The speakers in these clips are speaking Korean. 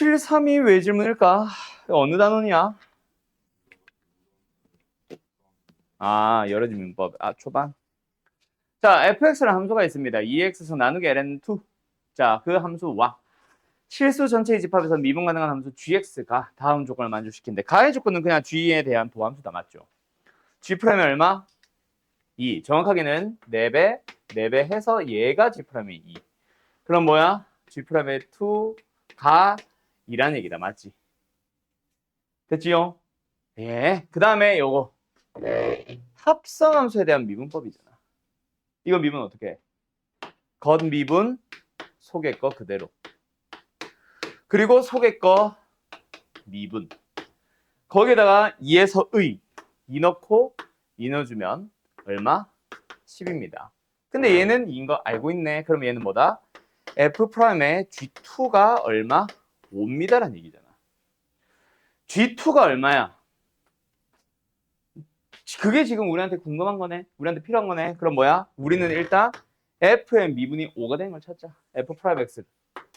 732 왜 질문일까? 어느 단원이야? 아, 여러 질문법. 아, 초반. 자, fx라는 함수가 있습니다. 2x승 나누기 ln2. 자, 그 함수와 실수 전체의 집합에서 미분 가능한 함수 gx가 다음 조건을 만족시킨대. 가의 조건은 그냥 g에 대한 도함수다. 맞죠? g'이 얼마? 2. 정확하게는 4배, 4배 해서 얘가 g'이 2. 그럼 뭐야? g'의 2가 2라는 얘기다. 맞지? 됐지요? 예. 그 다음에 요거. 합성함수에 대한 미분법이잖아. 이거 미분 어떻게 해? 겉미분, 속의 거 그대로. 그리고 속의 거 미분. 거기에다가 2에서 의. 2 넣고 2 넣어주면 얼마? 10입니다. 근데 얘는 2인 거 알고 있네. 그럼 얘는 뭐다? F'의 G2가 얼마? 5입니다라는 얘기잖아. G2가 얼마야? 그게 지금 우리한테 궁금한 거네. 우리한테 필요한 거네. 그럼 뭐야? 우리는 일단 F의 미분이 5가 되는 걸 찾자. F'X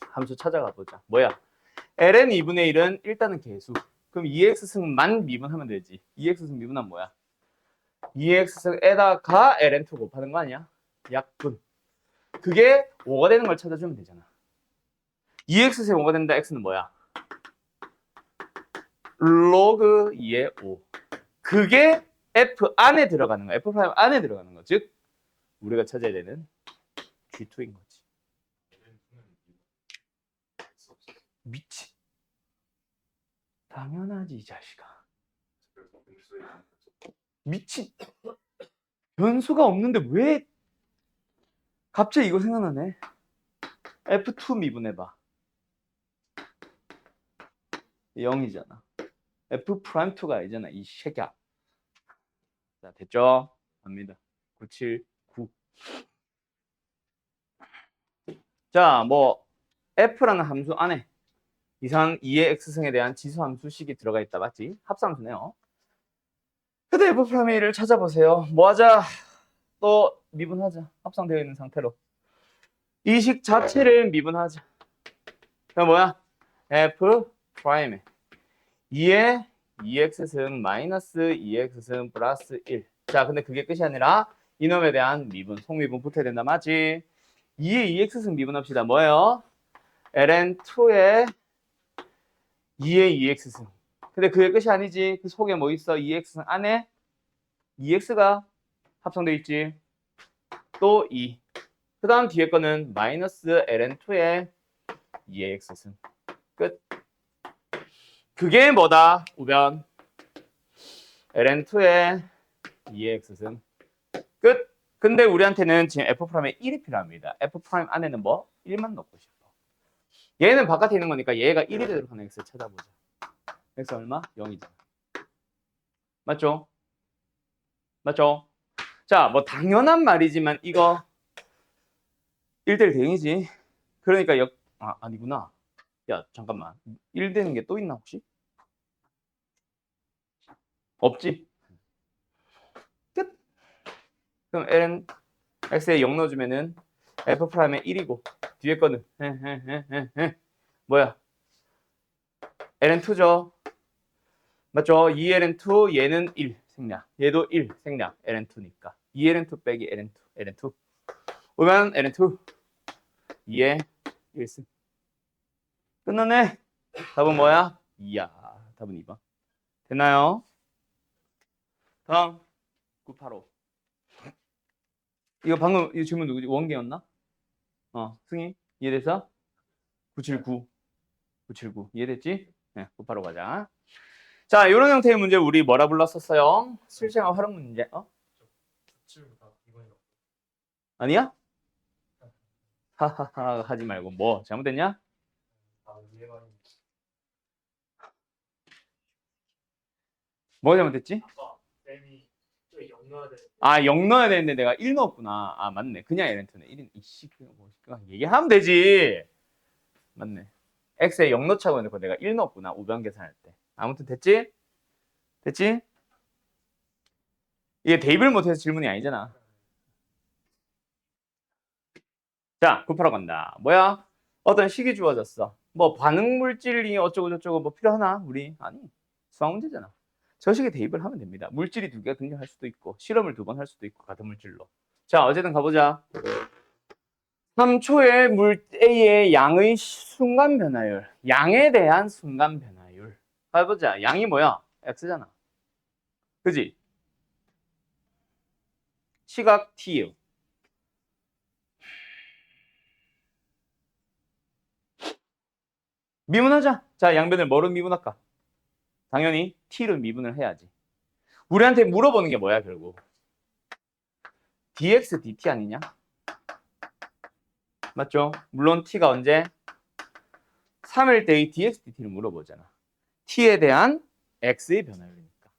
함수 찾아가 보자. 뭐야? ln 2분의 1은 일단은 개수. 그럼 2x승만 미분하면 되지. 2x승 미분하면 뭐야? 2x승에다가 ln2 곱하는 거 아니야? 약분. 그게 5가 되는 걸 찾아주면 되잖아. 2x승 5가 된다. x는 뭐야? 로그 2의 5. 그게 f 안에 들어가는 거야. f' 안에 들어가는 거. 즉 우리가 찾아야 되는 G2인 거지. 미치. 당연하지 이 자식아. 미친. 변수가 없는데 왜 갑자기 이거 생각나네. F2 미분해봐. 0이잖아. F'2가 아니잖아. 이 새끼야. 자, 됐죠? 갑니다. 9, 7, 9. 자, 뭐 F라는 함수 안에 이상 2의 X승에 대한 지수함수식이 들어가 있다. 맞지? 합성함수네요. 근데 F'A를 찾아보세요. 뭐 하자? 또 미분하자. 합성되어 있는 상태로. 이 식 자체를 미분하자. 그럼 뭐야? F' 2의 2x승 마이너스 2x승 플러스 1. 자, 근데 그게 끝이 아니라 이놈에 대한 미분, 속미분 붙어야 된다. 맞지? 2의 2x승 미분합시다. 뭐예요? ln2의 2의 2x승. 근데 그게 끝이 아니지. 그 속에 뭐 있어? 2x승 안에 2x가 합성되어 있지. 또 2. 그 다음 뒤에 거는 마이너스 ln2의 2의 x승. 끝. 그게 뭐다? 우변. ln2의 2의 x승. 끝. 근데 우리한테는 지금 F'의 1이 필요합니다. F' 안에는 뭐? 1만 넣고 싶어. 얘는 바깥에 있는 거니까 얘가 1이 되도록 하는 x를 찾아보자. x 얼마? 0이잖아. 맞죠? 맞죠? 자, 뭐 당연한 말이지만 이거 1대1 대응이지. 그러니까 아니구나. 야, 잠깐만. 1 되는 게 또 있나 혹시? 없지? 끝. 그럼 ln x에 0 넣어주면은 F'의 1이고 뒤에 거는 뭐야? ln2죠. 맞죠? 2ln2 얘는 1 생략. 얘도 1 생략. ln2니까. 2ln2 빼기 ln2. ln2. 오면 ln2 2에 1승. 끝났네. 답은 뭐야? 2야. 답은 2번. 됐나요? 다음 985. 이거 방금 이 질문 누구지? 원계였나? 승희 이해됐어? 979. 979 이해됐지? 네, 985 가자. 자, 이런 형태의 문제 우리 뭐라 불렀었어요? 실생활 활용 문제. 아니야? 하하하 하지 말고 뭐 잘못됐냐? 뭐 잘못됐지? 아, 0 넣어야 되는데 내가 1 넣었구나. 아, 맞네. 그냥 ln2네. 1인 이씨 뭐 얘기하면 되지. 맞네. x에 0 넣자고 해놓고 내가 1 넣었구나. 우변 계산할 때. 아무튼 됐지? 됐지? 이게 대입을 못해서 질문이 아니잖아. 자, 곱하러 간다. 뭐야? 어떤 식이 주어졌어. 뭐 반응 물질이 어쩌고 저쩌고 뭐 필요하나? 우리 아니. 수학 문제잖아. 저식에 대입을 하면 됩니다. 물질이 두 개가 등장할 수도 있고 실험을 두 번 할 수도 있고 같은 물질로. 자, 어쨌든 가보자. 3초의 물 A의 양의 순간 변화율. 양에 대한 순간 변화율. 가보자. 양이 뭐야? X잖아. 그지? 시각 T요. 미분하자. 자, 양변을 뭐로 미분할까? 당연히 T로 미분을 해야지. 우리한테 물어보는 게 뭐야, 결국? dx dt 아니냐? 맞죠? 물론 T가 언제? 3일 때의 dx dt를 물어보잖아. T에 대한 X의 변화율이니까.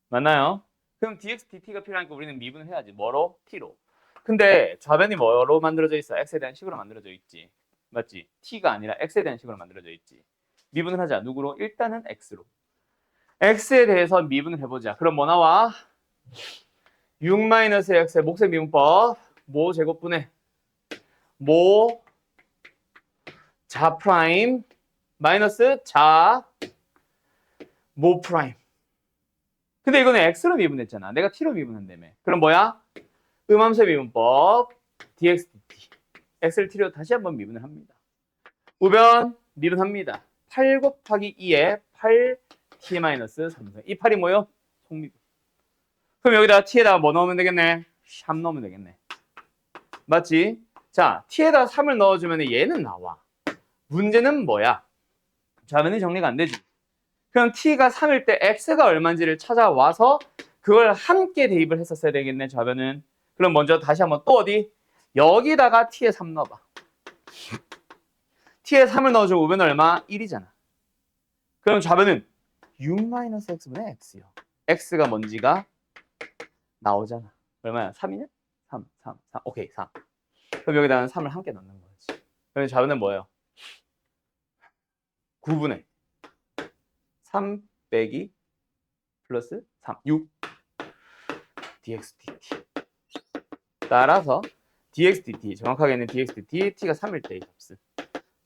맞나요? 그럼 dx dt가 필요하니까 우리는 미분을 해야지. 뭐로? T로. 근데 좌변이 뭐로 만들어져 있어? X에 대한 식으로 만들어져 있지. 맞지? T가 아니라 X에 대한 식으로 만들어져 있지. 미분을 하자. 누구로? 일단은 X로. X에 대해서 미분을 해보자. 그럼 뭐 나와? 6-X의 목색 미분법. 모 제곱분의 모 자 프라임 마이너스 자 모 프라임. 근데 이거는 X로 미분했잖아. 내가 T로 미분한다며. 그럼 뭐야? 음함수 미분법 dx dt. X를 T로 다시 한번 미분을 합니다. 우변 미분합니다. 8 곱하기 2에 8t 마이너스 3. 이 8이 뭐요? 속미분. 그럼 여기다 t에다가 뭐 넣으면 되겠네? 3 넣으면 되겠네. 맞지? 자, t에다 3을 넣어주면 얘는 나와. 문제는 뭐야? 좌변이 정리가 안 되지. 그럼 t가 3일 때 x가 얼마인지를 찾아와서 그걸 함께 대입을 했었어야 되겠네, 좌변은. 그럼 먼저 다시 한번 또 어디? 여기다가 t에 3 넣어봐. t에 3을 넣어주면 우변은 얼마? 1이잖아. 그럼 좌변은 6-x분의 x요. x가 뭔지가 나오잖아. 얼마야? 3이냐? 3. 오케이, 3. 그럼 여기다가 3을 함께 넣는 거지. 그럼 좌변은 뭐예요? 9분의 3 빼기 플러스 3, 6 dx dt. 따라서 dx dt, 정확하게는 dx dt, t가 3일 때의 값은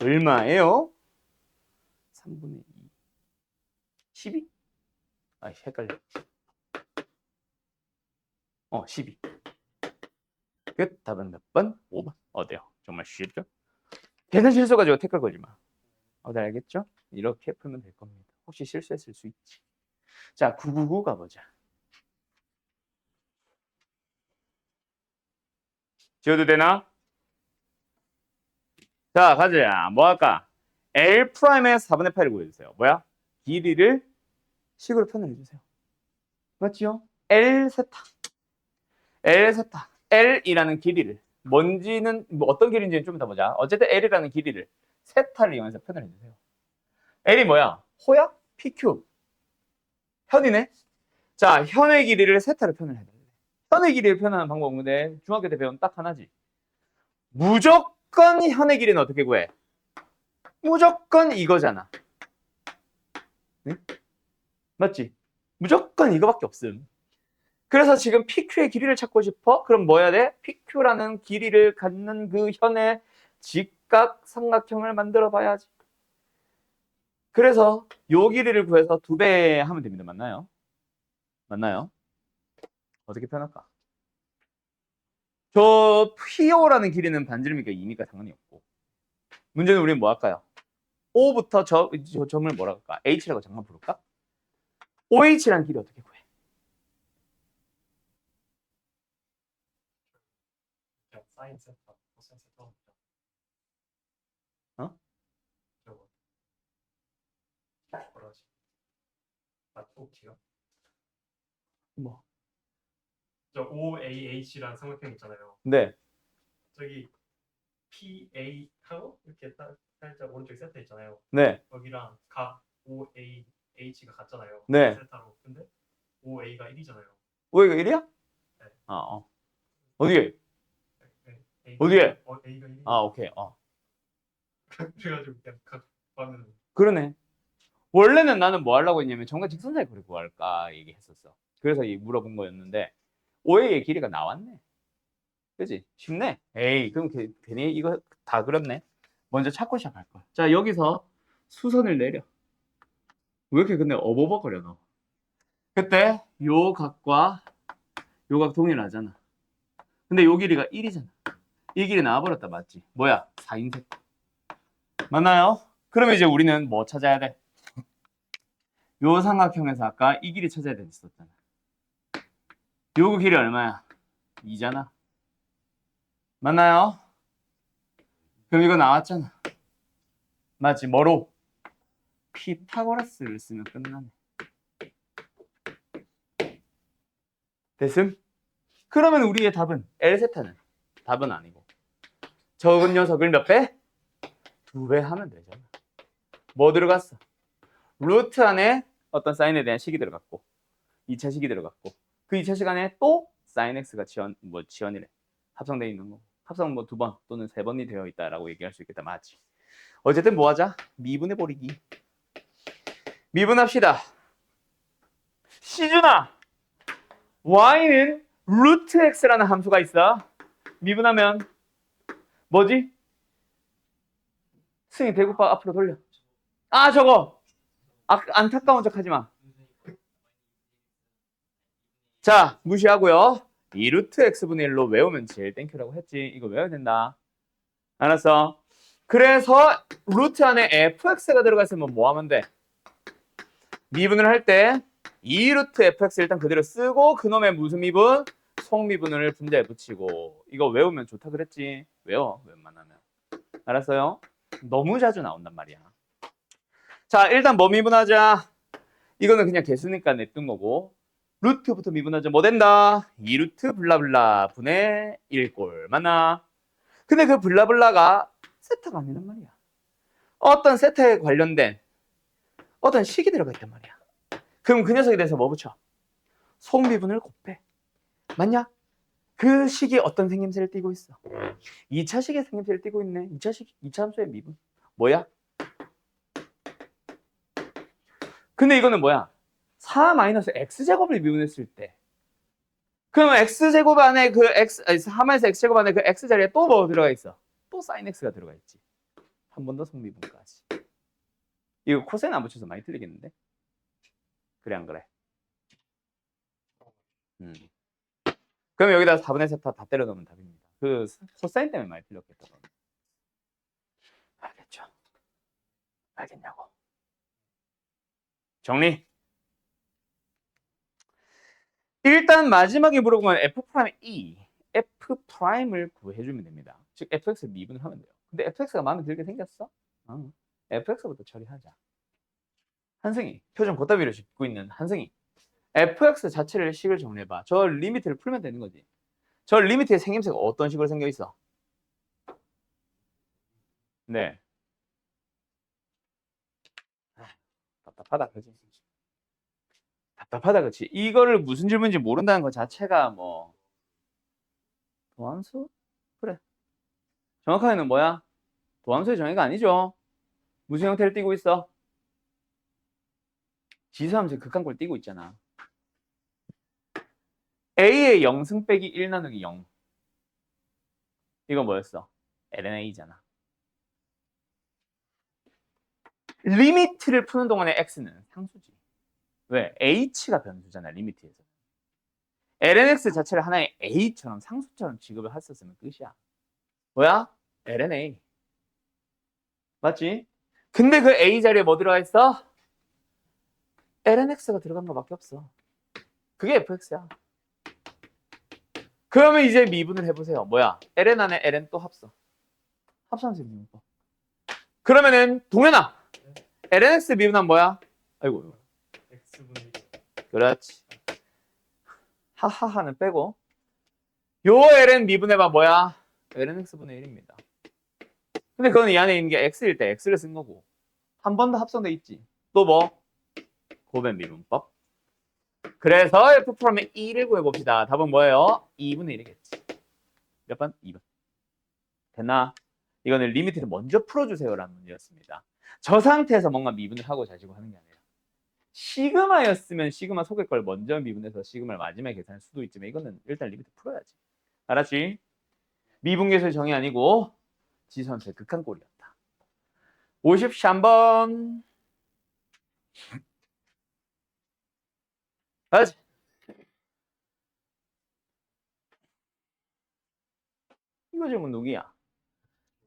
얼마예요? 3분의 2. 12? 아, 헷갈려. 12. 끝. 답은 몇 번? 5번. 어때요? 정말 쉽죠? 계산 실수 가지고 태클 걸지 마. 알겠죠? 이렇게 풀면 될 겁니다. 혹시 실수했을 수 있지. 자, 999 가보자. 지워도 되나? 자, 가자. 뭐 할까? L'의 4분의 8을 구해주세요. 뭐야? 길이를 식으로 표현해주세요. 맞지요? L 세타. L 세타. L이라는 길이를. 뭔지는, 뭐 어떤 길인지는 좀 이따 보자. 어쨌든 L이라는 길이를 세타를 이용해서 표현을 해주세요. L이 뭐야? 호약? PQ. 현이네? 자, 현의 길이를 세타로 표현을 해야 돼. 현의 길이를 표현하는 방법은 근데 중학교 때 배운 딱 하나지. 무조건 현의 길이는 어떻게 구해? 무조건 이거잖아. 네? 맞지? 무조건 이거밖에 없음. 그래서 지금 PQ의 길이를 찾고 싶어? 그럼 뭐 해야 돼? PQ라는 길이를 갖는 그 현의 직각 삼각형을 만들어 봐야지. 그래서 요 길이를 구해서 2배 하면 됩니다. 맞나요? 맞나요? 어떻게 표현할까? 저 PO라는 길이는 반지름이니까 2니까 상관이 없고. 문제는 우리는 뭐 할까요? O부터 저 점을 뭐라 할까? H라고 잠깐 부를까? OH라는 길이 어떻게 구해? 사인 세타, 코사인 세타 어? 저거 뭐라지? 맞곡지요? 뭐? 저 OAH라는 삼각형 있잖아요. 네. 저기 PA하고 이렇게 살짝 오른쪽 세타 있잖아요. 네. 여기랑 각 OAH가 같잖아요. 네. 세타로. 근데 OA가 1이잖아요. O가 1이야? 네. 어디에? A가 어디에? A가 1이. 오케이. 그래가지고 그냥 각 보면 그러네. 원래는 나는 뭐 하려고 했냐면 정과 직선사의 거리 구할까 얘기했었어. 그래서 물어본 거였는데 OA의 길이가 나왔네. 그지? 쉽네. 에이, 그럼 괜히 이거 다 그렇네. 먼저 찾고 시작할 거야. 자, 여기서 수선을 내려. 왜 이렇게 근데 어버버거려 너? 그때 요 각과 요 각 동일하잖아. 근데 요 길이가 1이잖아. 이 길이 나와버렸다, 맞지? 뭐야? 4인셋. 맞나요? 그러면 이제 우리는 뭐 찾아야 돼? 요 삼각형에서 아까 이 길이 찾아야 됐었잖아. 요 길이 얼마야? 2잖아. 맞나요? 그럼 이거 나왔잖아. 맞지? 뭐로? 피타고라스를 쓰면 끝나네. 됐음? 그러면 우리의 답은 L세타는 답은 아니고 적은 녀석을 몇 배? 2배 하면 되잖아. 뭐 들어갔어? 루트 안에 어떤 사인에 대한 식이 들어갔고 2차 식이 들어갔고 그 2차 시간에 또 sin x가 지연이래. 합성되어 있는 거. 합성 뭐 2번 또는 3번이 되어 있다라고 얘기할 수 있겠다. 맞지? 어쨌든 뭐 하자? 미분해 버리기. 미분합시다. 시준아, y는 루트 x라는 함수가 있어. 미분하면 뭐지? 승희 대구파 앞으로 돌려. 아 저거 안타까운 척 하지 마. 자 무시하고요. 2루트 x분의 1로 외우면 제일 땡큐라고 했지. 이거 외워야 된다. 알았어? 그래서 루트 안에 fx가 들어가 있으면 뭐 하면 돼? 미분을 할 때 2루트 fx 일단 그대로 쓰고 그놈의 무슨 미분? 속미분을 분자에 붙이고. 이거 외우면 좋다 그랬지. 외워 웬만하면. 알았어요? 너무 자주 나온단 말이야. 자 일단 뭐 미분하자. 이거는 그냥 개수니까 냈던 거고 루트부터 미분하자. 뭐 된다? 2루트 블라블라 분의 1꼴 맞나? 근데 그 블라블라가 세타가 아니란 말이야. 어떤 세타에 관련된 어떤 식이 들어가 있단 말이야. 그럼 그 녀석에 대해서 뭐 붙여? 속미분을 곱해. 맞냐? 그 식이 어떤 생김새를 띠고 있어? 2차 식의 생김새를 띠고 있네. 2차 함수의 미분. 뭐야? 근데 이거는 뭐야? 4-x제곱을 미분했을 때 그러면 x제곱 안에 그 x, 4-x제곱 안에 그 x 자리에 또 뭐 들어가 있어? 또 sin x가 들어가 있지. 한 번 더 속미분까지. 이거 코사인 안 붙여서 많이 틀리겠는데? 그래 안 그래? 그럼 여기다 4분의 세타 다 때려 넣으면 답입니다. 그 코사인 때문에 많이 틀렸겠다. 알겠죠? 알겠냐고. 정리. 일단 마지막에 물어보면 f'E, f'을 구해주면 됩니다. 즉 fx를 미분을 하면 돼요. 근데 fx가 마음에 들게 생겼어? fx부터 처리하자. 한승이, 표정 걷다위로 짚고 있는 한승이. fx 자체를 식을 정리해봐. 저 리미트를 풀면 되는 거지. 저 리미트의 생김새가 어떤 식으로 생겨 있어? 네. 답답하다, 그지? 답답하다, 그치? 이거를 무슨 질문인지 모른다는 것 자체가 뭐 도함수? 그래. 정확하게는 뭐야? 도함수의 정의가 아니죠. 무슨 형태를 띠고 있어? 지수함수의 극한꼴 띠고 있잖아. A의 0승 빼기 1 나누기 0. 이거 뭐였어? LNA잖아. 리미트를 푸는 동안에 X는 상수지. 왜? H가 변수잖아, 리미트에서. LNX 자체를 하나의 A처럼, 상수처럼 취급을 했었으면 끝이야. 뭐야? LNA. 맞지? 근데 그 A 자리에 뭐 들어가 있어? LNX가 들어간 거밖에 없어. 그게 FX야. 그러면 이제 미분을 해보세요. 뭐야? LN 안에 LN 또 합성. 합성식 미분법. 그러면은 동현아, LNX 미분하면 뭐야? 아이고. x분의 그렇지. 하하하는 빼고. 요 LN 미분해봐 뭐야? LNX분의 1입니다. 근데 그건 이 안에 있는 게 X일 때 X를 쓴 거고. 한 번 더 합성돼 있지. 또 뭐? 고변 미분법. 그래서 F''의 2를 구해봅시다. 답은 뭐예요? 2분의 1이겠지. 몇 번? 2번. 됐나? 이거는 리미트를 먼저 풀어주세요라는 문제였습니다. 저 상태에서 뭔가 미분을 하고 자시고 하는 게 아니라 시그마였으면 시그마 속의 걸 먼저 미분해서 시그마를 마지막에 계산할 수도 있지만 이거는 일단 리미트 풀어야지. 알았지? 미분계수의 정의 아니고 지수함수의 극한꼴이었다. 53번. 가자. 이거 질문 누구야?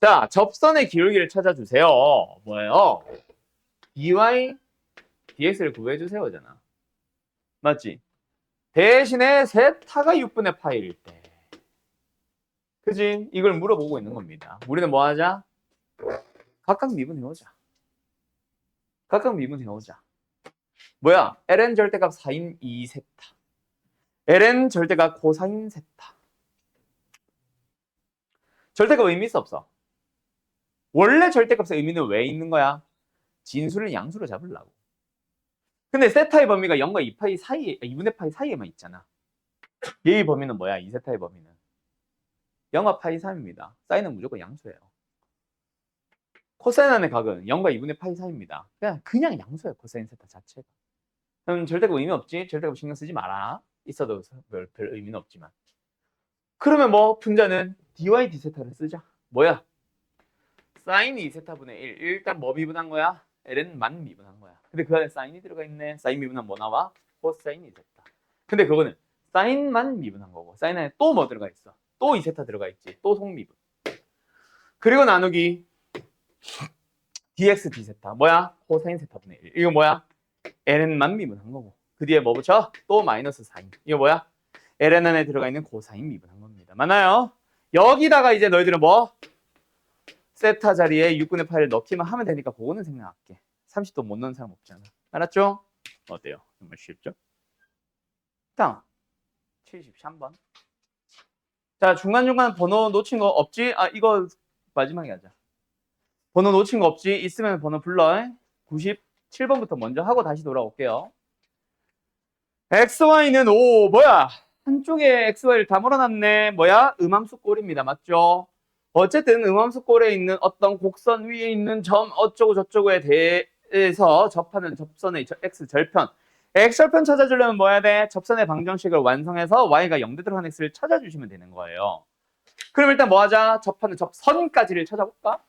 자, 접선의 기울기를 찾아주세요. 뭐예요? dy dx를 구해주세요잖아. 맞지? 대신에 세타가 6분의 파이일 때. 그지? 이걸 물어보고 있는 겁니다. 우리는 뭐 하자? 각각 미분해오자. 각각 미분해오자. 뭐야? ln 절대값 4인 2세타. ln 절대값 코사인 세타. 절대값 의미 있어 없어? 원래 절대값의 의미는 왜 있는 거야? 진수를 양수로 잡으려고. 근데 세타의 범위가 0과 2파이 사이에, 2분의 파이 사이에만 있잖아. 얘의 범위는 뭐야? 2세타의 범위는 0과 파이 3입니다. 사인은 무조건 양수예요. 코사인 안의 각은 0과 2분의 파이 사이입니다. 그냥 양수예요. 코사인 세타 자체가. 그럼 절대값 의미 없지? 절대값 신경 쓰지 마라. 있어도 별 의미는 없지만. 그러면 뭐 분자는 dy d세타를 쓰자. 뭐야? 사인 2세타분의 1. 일단 뭐 미분한 거야? ln만 미분한 거야. 근데 그 안에 사인이 들어가 있네. 사인 미분하면 뭐 나와? 코사인 2세타. 근데 그거는 사인만 미분한 거고 사인 안에 또 뭐 들어가 있어? 또 2세타 들어가 있지. 또 속미분. 그리고 나누기 dx d세타. 뭐야? 코사인 세타분의 1. 이거 뭐야? ln만 미분한 거고. 그 뒤에 뭐 붙여? 또 마이너스 사인. 이거 뭐야? ln 안에 들어가 있는 코사인 미분한 겁니다. 맞나요? 여기다가 이제 너희들은 뭐? 세타 자리에 6분의 8을 넣기만 하면 되니까 그거는 생각할게. 30도 못 넣는 사람 없잖아. 알았죠? 어때요? 정말 쉽죠? 다음 73번. 자, 중간중간 번호 놓친 거 없지? 아, 이거 마지막에 하자. 번호 놓친 거 없지? 있으면 번호 불러. 97번부터 먼저 하고 다시 돌아올게요. XY는 5. 뭐야? 한쪽에 XY를 다 몰아놨네. 뭐야? 음함수 꼴입니다. 맞죠? 어쨌든 음함수 꼴에 있는 어떤 곡선 위에 있는 점 어쩌고 저쩌고에 대해서 접하는 접선의 X절편. X절편 찾아주려면 뭐 해야 돼? 접선의 방정식을 완성해서 Y가 0대 들어간 X를 찾아주시면 되는 거예요. 그럼 일단 뭐 하자? 접하는 접선까지를 찾아볼까?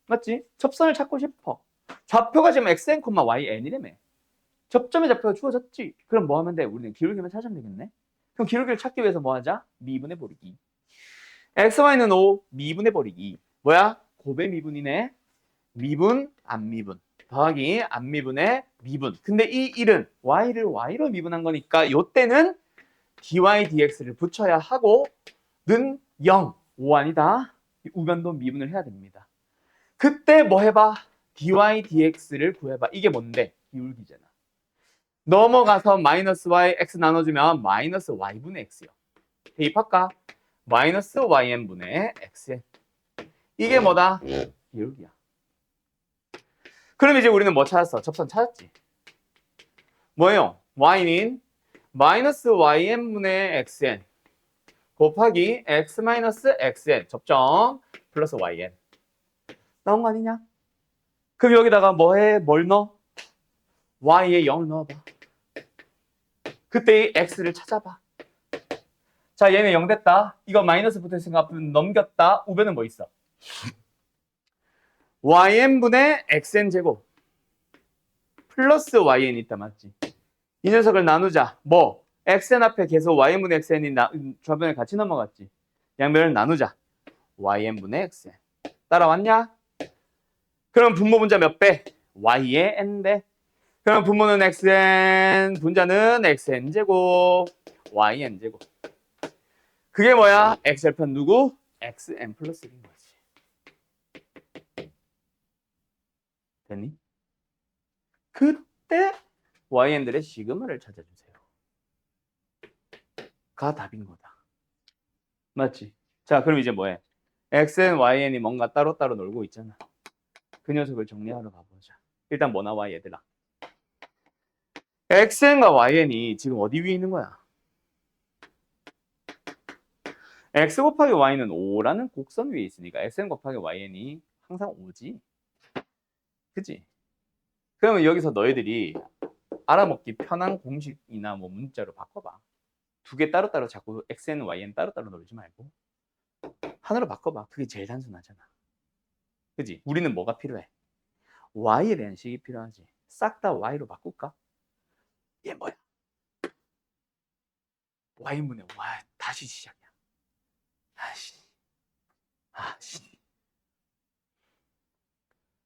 맞지? 접선을 찾고 싶어. 좌표가 지금 xn, yn이라며. 접점의 좌표가 주어졌지. 그럼 뭐 하면 돼? 우리는 기울기만 찾으면 되겠네. 그럼 기울기를 찾기 위해서 뭐 하자? 미분해 버리기. x, y는 5, 미분해 버리기. 뭐야? 고배 미분이네. 미분, 안 미분. 더하기 안 미분의 미분. 근데 이 1은 y를 y로 미분한 거니까 요때는 dy, dx를 붙여야 하고 는 0, 5 아니다. 우변도 미분을 해야 됩니다. 그때 뭐 해봐? dy, dx를 구해봐. 이게 뭔데? 기울기잖아. 넘어가서 마이너스 y, x 나눠주면 마이너스 y분의 x요. 대입할까? 마이너스 yn분의 xn. 이게 뭐다? 기울기야. 그럼 이제 우리는 뭐 찾았어? 접선 찾았지? 뭐예요? y는 마이너스 yn분의 xn 곱하기 x 마이너스 xn 접점 플러스 yn. 나온 거 아니냐? 그럼 여기다가 뭐해? 뭘 넣어? y에 0을 넣어봐. 그때 x를 찾아봐. 자, 얘는 0 됐다. 이거 마이너스 붙어있으니까 앞으로 넘겼다. 우변은 뭐 있어? yn분의 xn제곱 플러스 yn 있다. 맞지? 이 녀석을 나누자. 뭐? xn 앞에 계속 yn분의 xn이 좌변에 같이 넘어갔지. 양변을 나누자. yn분의 xn. 따라왔냐? 그럼 분모 분자 몇 배? y의 n배. 그럼 분모는 xn, 분자는 xn제곱, yn제곱. 그게 뭐야? x절편 누구? xn 플러스 1인 거지. 됐니? 그때 yn들의 시그마를 찾아주세요. 가 답인 거다. 맞지? 자, 그럼 이제 뭐해? xn, yn이 뭔가 따로따로 놀고 있잖아. 그 녀석을 정리하러 가보자. 일단 뭐 나와 얘들아? xn과 yn이 지금 어디 위에 있는 거야? x 곱하기 y는 5라는 곡선 위에 있으니까 xn 곱하기 yn이 항상 5지. 그치? 그러면 여기서 너희들이 알아먹기 편한 공식이나 뭐 문자로 바꿔봐. 두 개 따로따로 자꾸 xn, yn 따로따로 놀지 말고 하나로 바꿔봐. 그게 제일 단순하잖아. 그지? 우리는 뭐가 필요해? y에 대한 식이 필요하지. 싹 다 y로 바꿀까? 얘 뭐야? y분의 y 다시 시작이야. 아씨.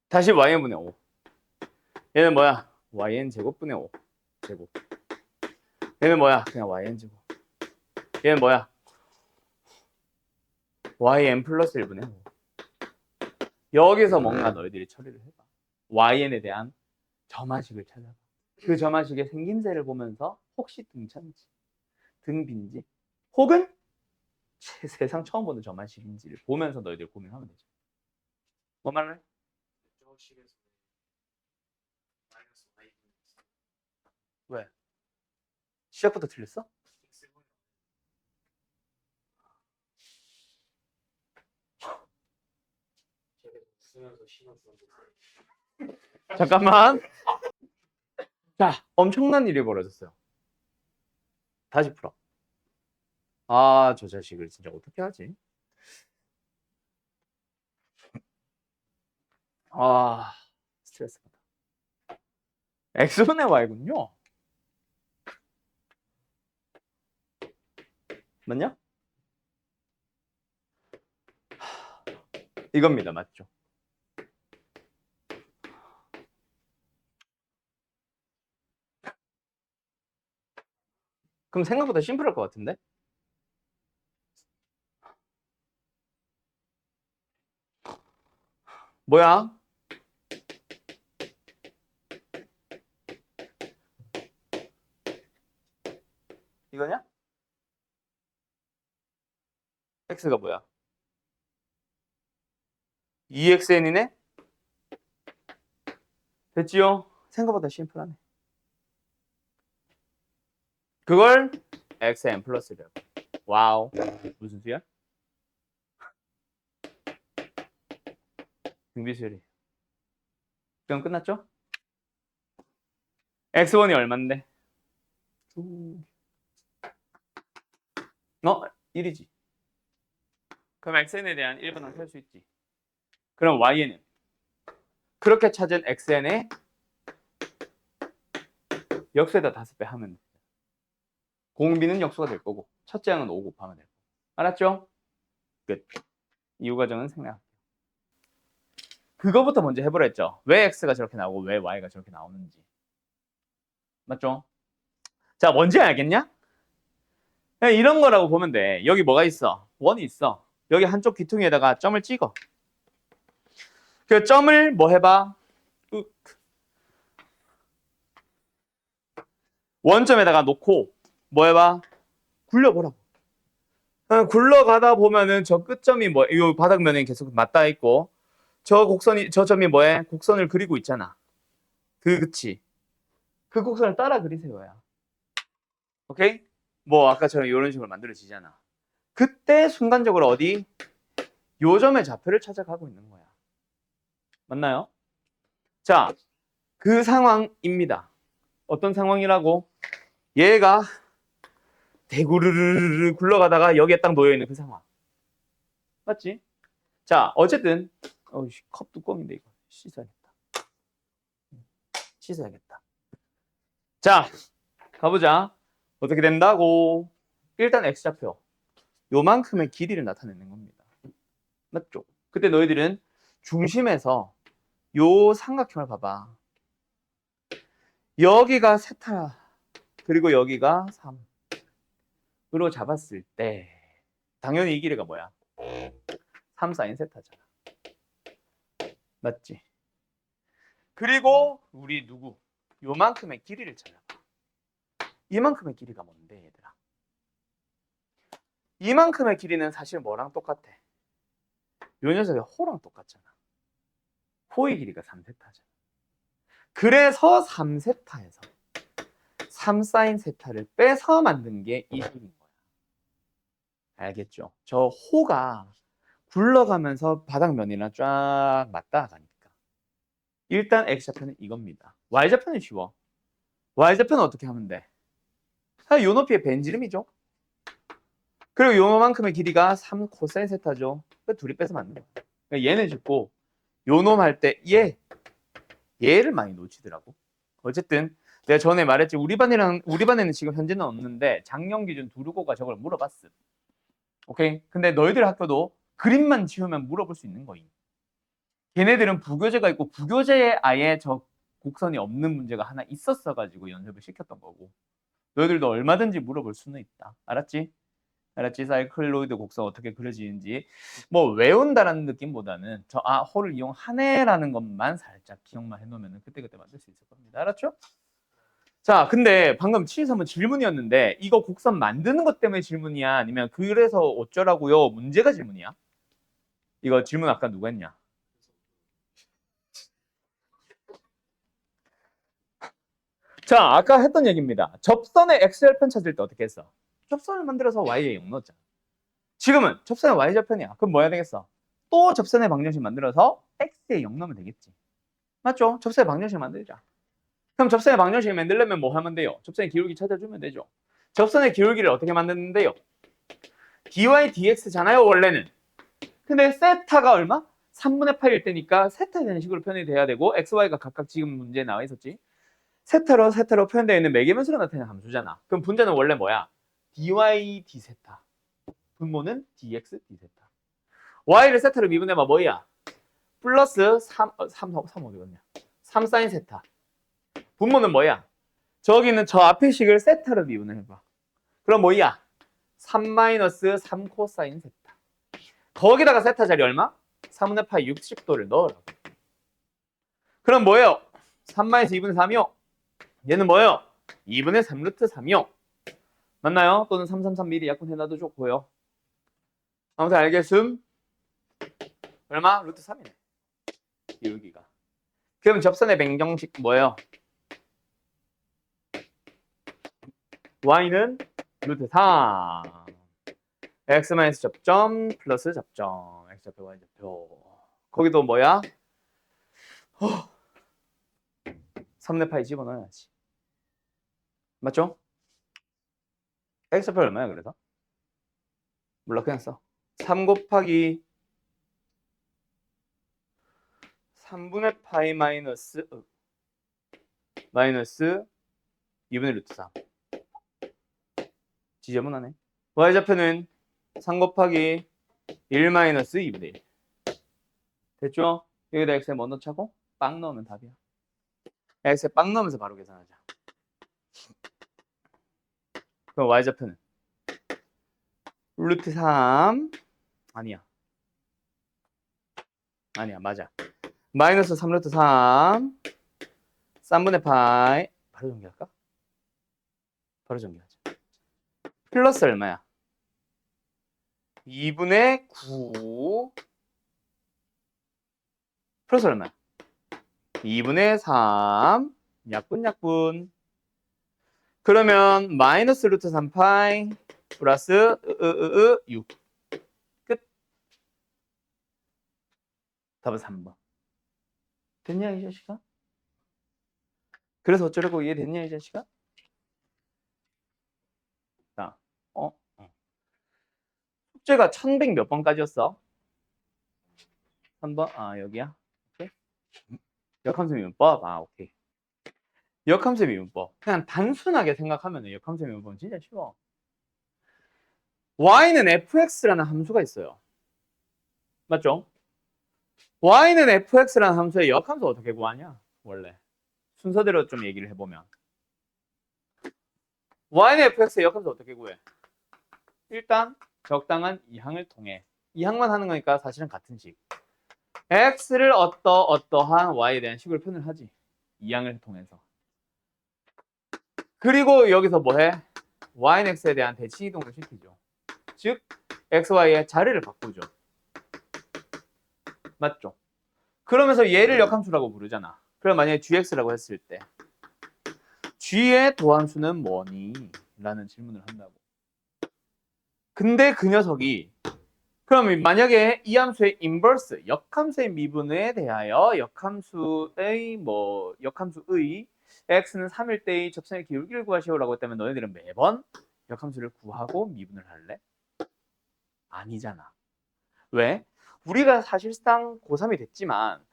다시 y분의 5. 얘는 뭐야? yn 제곱분의 5 제곱. 얘는 뭐야? 그냥 yn 제곱. 얘는 뭐야? yn 플러스 1분의 5. 여기서 뭔가 너희들이 처리를 해봐.yn에 대한 점화식을 찾아봐. 그 점화식의 생김새를 보면서 혹시 등차인지, 등비인지, 혹은 세상 처음 보는 점화식인지를 보면서 너희들 고민하면 되죠. 뭐 말래? 저 식에서 마이너스 y 왜? 시작부터 틀렸어? x분의 제가 쓰면서 신경 쓰는데 잠깐만. 자, 엄청난 일이 벌어졌어요. 다시 풀어. 아, 저 자식을 진짜 어떻게 하지? 아, 스트레스 받아. x분의 y군요. 맞냐? 이겁니다. 맞죠? 그럼 생각보다 심플할 것 같은데? 뭐야? 이거냐? x가 뭐야? 2xn이네? 됐지요? 생각보다 심플하네. 그걸 xn 플러스라고. 와우. 무슨 수야? 등비수열이. 그럼 끝났죠? x1이 얼만데? 1이지. 그럼 xn에 대한 1번은 셀 수 있지. 그럼 y는 그렇게 찾은 xn의 역수에다 5배 하면 돼. 공비는 역수가 될 거고 첫째 항은 5 곱하면 될 거고. 알았죠? 끝. 이후 과정은 생략할게요. 그거부터 먼저 해보라 했죠. 왜 x가 저렇게 나오고 왜 y가 저렇게 나오는지. 맞죠? 자, 뭔지 알겠냐? 그냥 이런 거라고 보면 돼. 여기 뭐가 있어? 원이 있어. 여기 한쪽 귀퉁이에다가 점을 찍어. 그 점을 뭐 해봐? 원점에다가 놓고 뭐 해봐? 굴려보라고. 굴러가다 보면은 저 끝점이 뭐, 이 바닥면에 계속 맞닿아 있고 저 점이 뭐해? 곡선을 그리고 있잖아. 그치? 그 곡선을 따라 그리세요야. 오케이? 뭐 아까처럼 이런 식으로 만들어지잖아. 그때 순간적으로 어디? 요 점의 좌표를 찾아가고 있는 거야. 맞나요? 자, 그 상황입니다. 어떤 상황이라고? 얘가 대구르르르 굴러가다가 여기에 딱 놓여있는 그 상황. 맞지? 자, 어쨌든 컵 뚜껑인데 이거 씻어야겠다. 씻어야겠다. 자, 가보자. 어떻게 된다고? 일단 x좌표. 요만큼의 길이를 나타내는 겁니다. 맞죠? 그때 너희들은 중심에서 요 삼각형을 봐봐. 여기가 세타 그리고 여기가 3으로 잡았을 때 당연히 이 길이가 뭐야? 3 사인 세타잖아. 맞지? 그리고 우리 누구? 요만큼의 길이를 찾아봐. 이만큼의 길이가 뭔데 얘들아? 이만큼의 길이는 사실 뭐랑 똑같아? 요 녀석의 호랑 똑같잖아. 호의 길이가 3세타잖아. 그래서 3세타에서 3 사인 세타를 빼서 만든 게 이 식인 거야. 알겠죠? 저 호가 굴러가면서 바닥면이랑 쫙 맞닿아 가니까. 일단 x좌표는 이겁니다. y좌표는 쉬워. y좌표는 어떻게 하면 돼? 사실 요 높이의 벤지름이죠. 그리고 요만큼의 길이가 3 코사인 세타죠. 그 둘이 빼서 만든 거야. 그러니까 얘는 쉽고 요 놈 할 때 얘를 많이 놓치더라고. 어쨌든 내가 전에 말했지 우리 반에는 지금 현재는 없는데 작년 기준 두루고가 저걸 물어봤음. 오케이? 근데 너희들 학교도 그림만 지우면 물어볼 수 있는 거임. 걔네들은 부교재가 있고 부교재에 아예 저 곡선이 없는 문제가 하나 있었어가지고 연습을 시켰던 거고 너희들도 얼마든지 물어볼 수는 있다. 알았지? 알았지? 사이클로이드 곡선 어떻게 그려지는지 뭐 외운다라는 느낌보다는 호를 이용하네라는 것만 살짝 기억만 해놓으면 그때그때 만들 수 있을 겁니다. 알았죠? 자, 근데 방금 7.3은 질문이었는데 이거 곡선 만드는 것 때문에 질문이야? 아니면 그래서 어쩌라고요? 문제가 질문이야? 이거 질문 아까 누가 했냐? 자, 아까 했던 얘기입니다. 접선의 x절편 찾을 때 어떻게 했어? 접선을 만들어서 y에 0 넣었잖아. 지금은 접선의 y절편이야. 그럼 뭐 해야 되겠어? 또 접선의 방정식 만들어서 x에 0 넣으면 되겠지. 맞죠? 접선의 방정식 만들자. 그럼 접선의 방정식 만들려면 뭐 하면 돼요? 접선의 기울기 찾아주면 되죠. 접선의 기울기를 어떻게 만드는데요? dy dx잖아요, 원래는. 근데 세타가 얼마? 3분의 8일 때니까 세타에 대한 식으로 표현이 돼야 되고 xy가 각각 지금 문제에 나와 있었지. 세타로 표현되어 있는 매개변수로 나타내는 함수잖아. 그럼 분자는 원래 뭐야? dy d세타. 분모는 dx d세타. y를 세타로 미분해봐 뭐야? 플러스 3 어디 갔냐? 3 사인 세타. 분모는 뭐야? 저기는 저 앞의 식을 세타로 미분을 해봐. 그럼 뭐야? 3 마이너스 3 코사인 세타. 거기다가 세타 자리 얼마? 3분의 8 60도를 넣으라고. 그럼 뭐예요? 3 마이너스 2분의 3이요? 얘는 뭐예요? 2분의 3 루트 3이요. 맞나요? 또는 333 미리 약분해놔도 좋고요. 아무튼 알겠음? 얼마? 루트 3이네. 기울기가. 그럼 접선의 방정식 뭐예요? y는 루트 3. x 마이너스 접점 플러스 접점. x좌표 y좌표. 거기도 뭐야? 3분의 8 집어넣어야지. 맞죠? x좌표 얼마야 그래서? 몰라 그냥 써. 3 곱하기 3분의 파이 마이너스 2분의 루트 3. 지저분하네. y좌표는 3 곱하기 1 마이너스 2분의 1. 됐죠? 여기다 x에 뭐 넣자고? 빵 넣으면 답이야. x에 빵 넣으면서 바로 계산하자. 그럼 y좌표는 루트 3 아니야 맞아. 마이너스 3 루트 3 3분의 파이 바로 전개할까? 바로 전개하자. 플러스 얼마야? 2분의 9 플러스 얼마야? 2분의 3 약분 그러면 마이너스 루트 3파이 플러스 6 끝. 답은 3번. 됐냐 이 자식아? 그래서 어쩌려고 이해됐냐 이 자식아? 자, 숙제가 1100 몇 번까지였어? 3번? 아 여기야? 오케이. 역함수 미분법? 아 오케이. 역함수 미분법. 그냥 단순하게 생각하면 역함수 미분법은 진짜 쉬워. y는 fx라는 함수가 있어요. 맞죠? y는 fx라는 함수의 역함수 어떻게 구하냐? 원래 순서대로 좀 얘기를 해보면 y는 fx의 역함수 어떻게 구해? 일단 적당한 이항을 통해 이항만 하는 거니까 사실은 같은 식 x를 어떠한 y에 대한 식으로 표현을 하지 이항을 통해서 그리고 여기서 뭐해? y는 x에 대한 대칭 이동을 시키죠. 즉 xy의 자리를 바꾸죠. 맞죠? 그러면서 얘를 역함수라고 부르잖아. 그럼 만약에 gx라고 했을 때 g의 도함수는 뭐니? 라는 질문을 한다고. 근데 그 녀석이 그럼 만약에 이 함수의 인버스, 역함수의 미분에 대하여 역함수의 x는 3일 때의 접선의 기울기를 구하시오라고 했다면 너희들은 매번 역함수를 구하고 미분을 할래? 아니잖아. 왜? 우리가 사실상 고3이 됐지만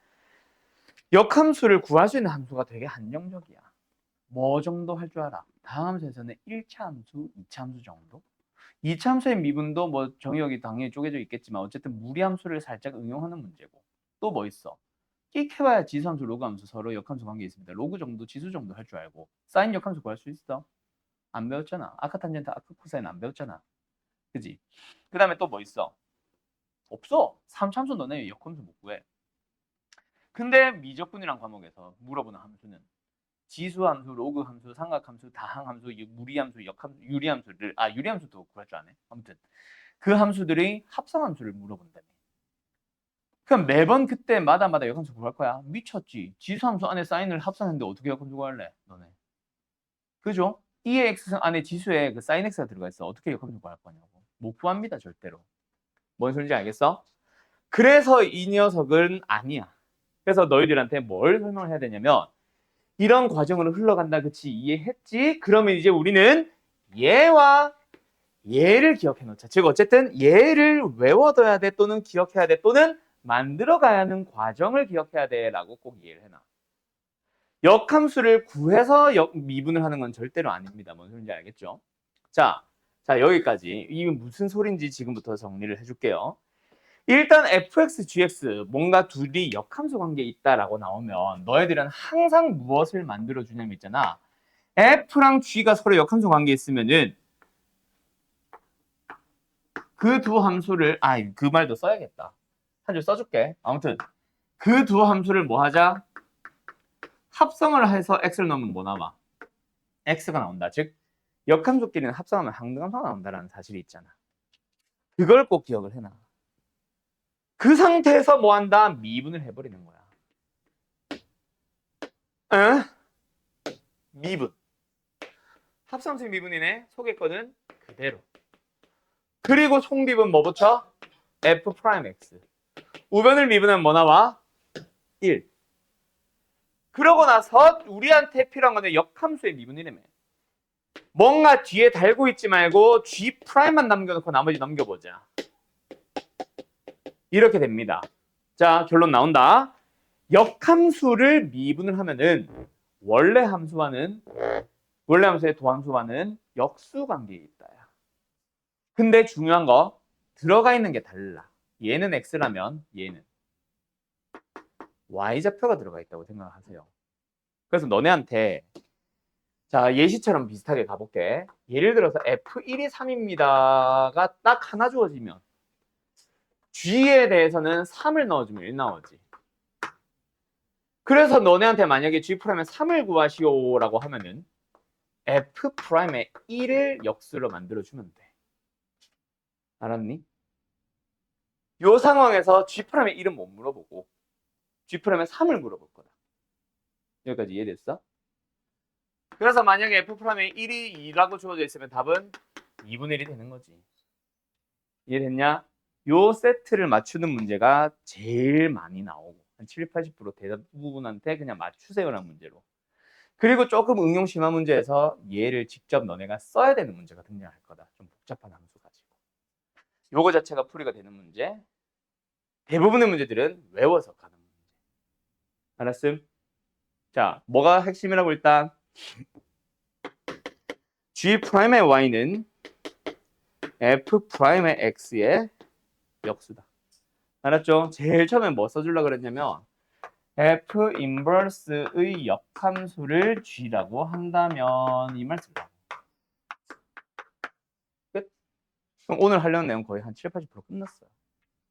역함수를 구할 수 있는 함수가 되게 한정적이야. 뭐 정도 할 줄 알아? 다음 함수에서는 1차 함수, 2차 함수 정도? 2차 함수의 미분도 뭐 정의역이 당연히 쪼개져 있겠지만 어쨌든 무리함수를 살짝 응용하는 문제고. 또 뭐 있어? 끽해봐야 지수함수, 로그함수 서로 역함수 관계 있습니다. 로그 정도, 지수 정도 할 줄 알고. 사인 역함수 구할 수 있어? 안 배웠잖아. 아카탄젠트, 아크코사인 안 배웠잖아. 그지? 그 다음에 또 뭐 있어? 없어. 3차 함수 너네 역함수 못 구해. 근데 미적분이란 과목에서 물어보는 함수는 지수함수, 로그함수, 삼각함수, 다항함수, 무리함수, 역함수, 유리함수를 유리함수도 구할 줄 아네. 아무튼 그 함수들이 합성함수를 물어본다며. 그럼 매번 그때마다 역함수 구할 거야? 미쳤지. 지수함수 안에 사인을 합성했는데 어떻게 역함수 구할래? 너네. 그죠? 2의 x 안에 지수에 그 사인 x가 들어가 있어. 어떻게 역함수 구할 거냐고. 못 구합니다, 절대로. 뭔 소리인지 알겠어? 그래서 이 녀석은 아니야. 그래서 너희들한테 뭘 설명을 해야 되냐면 이런 과정으로 흘러간다. 그치? 이해했지? 그러면 이제 우리는 얘와 얘를 기억해 놓자. 즉 어쨌든 얘를 외워둬야 돼 또는 기억해야 돼 또는 만들어가야 하는 과정을 기억해야 돼 라고 꼭 이해를 해놔. 역함수를 구해서 미분을 하는 건 절대로 아닙니다. 뭔 소리인지 알겠죠? 자 여기까지. 이게 무슨 소린지 지금부터 정리를 해줄게요. 일단 fx, gx 뭔가 둘이 역함수 관계에 있다라고 나오면 너희들은 항상 무엇을 만들어주냐면 있잖아. f랑 g가 서로 역함수 관계에 있으면은 그 두 함수를 그 말도 써야겠다. 한 줄 써줄게. 아무튼 그 두 함수를 뭐 하자? 합성을 해서 x를 넣으면 뭐 나와? x가 나온다. 즉 역함수끼리는 합성하면 항등함수가 나온다는 사실이 있잖아. 그걸 꼭 기억을 해놔. 그 상태에서 뭐 한다? 미분을 해버리는 거야. 에? 미분. 합성식 미분이네. 속에 거는 그대로. 그리고 총미분 뭐 붙여? f'(x). 우변을 미분하면 뭐 나와? 1. 그러고 나서 우리한테 필요한 거는 역함수의 미분이라며. 뭔가 뒤에 달고 있지 말고 G'만 남겨놓고 나머지 넘겨보자. 이렇게 됩니다. 자, 결론 나온다. 역함수를 미분을 하면은 원래 함수의 도함수와는 역수 관계에 있다야. 근데 중요한 거 들어가 있는 게 달라. 얘는 x라면 얘는 y좌표가 들어가 있다고 생각하세요. 그래서 너네한테 자 예시처럼 비슷하게 가볼게. 예를 들어서 f1이 3입니다가 딱 하나 주어지면 g에 대해서는 3을 넣어주면 1 나오지. 그래서 너네한테 만약에 g'에 3을 구하시오라고 하면은 f'에 1을 역수로 만들어주면 돼. 알았니? 요 상황에서 G'에 1은 못 물어보고 G'에 3을 물어볼 거다. 여기까지 이해됐어? 그래서 만약에 F'에 1이 2라고 주어져 있으면 답은 2분의 1이 되는 거지. 이해됐냐? 요 세트를 맞추는 문제가 제일 많이 나오고 한 70, 80% 대부분한테 그냥 맞추세요라는 문제로. 그리고 조금 응용 심화 문제에서 얘를 직접 너네가 써야 되는 문제가 등장할 거다. 좀 복잡한 함수 가지고. 요거 자체가 풀이가 되는 문제. 대부분의 문제들은 외워서 가는 문제. 알았음? 자, 뭐가 핵심이라고 일단 G'의 Y는 F'의 X의 역수다. 알았죠? 제일 처음에 뭐 써주려고 그랬냐면 F 인버스의 역함수를 G라고 한다면 이 말 쓴다. 끝? 그럼 오늘 하려는 내용 거의 한 7, 80% 끝났어요.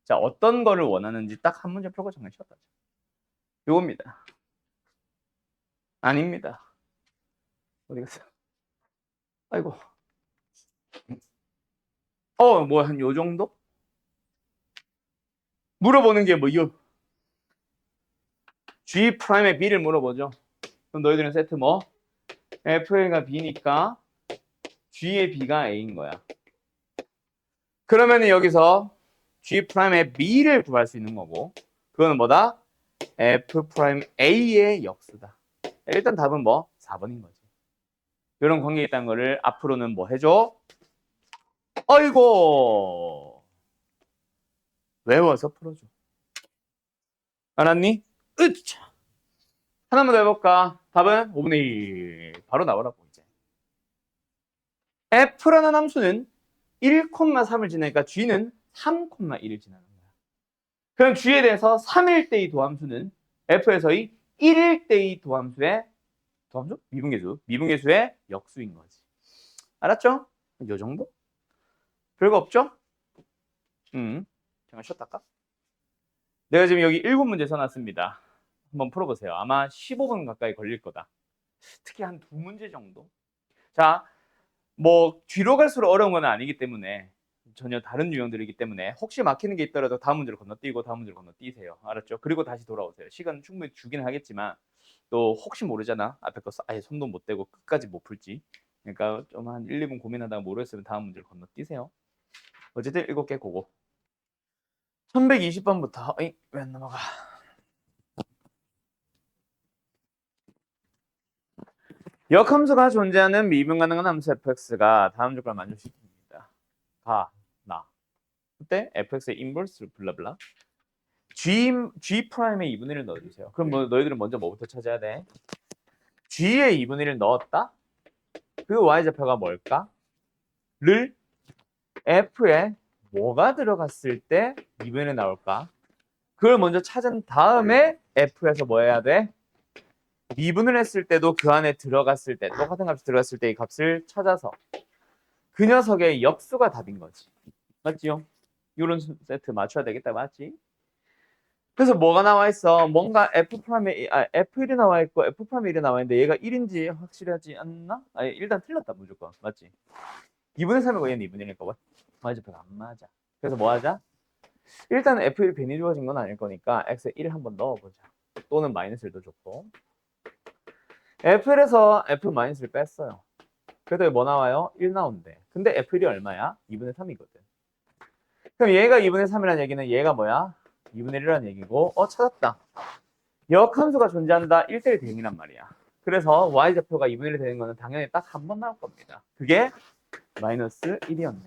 자, 어떤 거를 원하는지 딱 한 문제 풀고 정리 쉬었다. 요겁니다. 아닙니다. 어디 갔어? 아이고. 뭐 한 요 정도? 물어보는 게 뭐 G'의 B를 물어보죠. 그럼 너희들은 세트 뭐? F가 B니까 G의 B가 A인 거야. 그러면 여기서 G'의 B를 구할 수 있는 거고 그거는 뭐다? F'A의 역수다. 일단 답은 뭐? 4번인 거지. 이런 관계에 있다는 거를 앞으로는 뭐 해줘? 어이고! 외워서 풀어줘. 알았니? 으차! 하나만 더 해볼까? 답은 5분의 1. 바로 나오라고, 이제. f라는 함수는 1,3을 지나니까 g는 3,1을 지나는 거야. 그럼 g에 대해서 3일 때의 도함수는 f에서의 1일 때의 도함수의 도함수? 미분계수의 역수인 거지. 알았죠? 요 정도? 별거 없죠? 잠깐 쉬었다 할까? 내가 지금 여기 1분 문제 써놨습니다. 한번 풀어보세요. 아마 15분 가까이 걸릴 거다. 특히 한 2문제 정도. 자, 뭐 뒤로 갈수록 어려운 건 아니기 때문에 전혀 다른 유형들이기 때문에 혹시 막히는 게 있더라도 다음 문제를 건너뛰고 다음 문제를 건너뛰세요. 알았죠? 그리고 다시 돌아오세요. 시간 충분히 주긴 하겠지만 또 혹시 모르잖아. 앞에 거 아예 손도 못 대고 끝까지 못 풀지. 그러니까 좀 한 1, 2분 고민하다가 모르겠으면 다음 문제를 건너뛰세요. 어쨌든 7개 고고. 1120번부터 왜 안 넘어가? 역함수가 존재하는 미분 가능한 함수 fx가 다음 조건을 만족시킵니다. 나. 그때 fx의 인버스를 블라블라. G'의 2분의 1을 넣어주세요. 그럼 뭐 너희들은 먼저 뭐부터 찾아야 돼? G의 2분의 1을 넣었다? 그 y좌표가 뭘까? 를 f에 뭐가 들어갔을 때 2분의 1이 나올까? 그걸 먼저 찾은 다음에 f에서 뭐 해야 돼? 미분을 했을 때도 그 안에 들어갔을 때 똑같은 값이 들어갔을 때 이 값을 찾아서 그 녀석의 역수가 답인 거지. 맞지요? 이런 세트 맞춰야 되겠다. 맞지? 그래서 뭐가 나와 있어? 뭔가 F1이 나와 있고 F'1이 나와 있는데 얘가 1인지 확실하지 않나? 아니, 일단 틀렸다 무조건. 맞지? 2분의 3이고 얘는 2분의 1이니까 y좌표가 안 맞아. 그래서 뭐 하자? 일단 F1이 괜히 주어진 건 아닐 거니까 X에 1을 한번 넣어보자. 또는 마이너스를 더 줬고 F1에서 F-를 뺐어요. 그래도 뭐 나와요? 1 나온대. 근데 F1이 얼마야? 2분의 3이거든. 그럼 얘가 2분의 3이라는 얘기는 얘가 뭐야? 2분의 1이라는 얘기고 찾았다. 역함수가 존재한다. 1대1 대응이란 말이야. 그래서 y좌표가 2분의 1이 되는 거는 당연히 딱 한 번 나올 겁니다. 그게 마이너스 1이었네.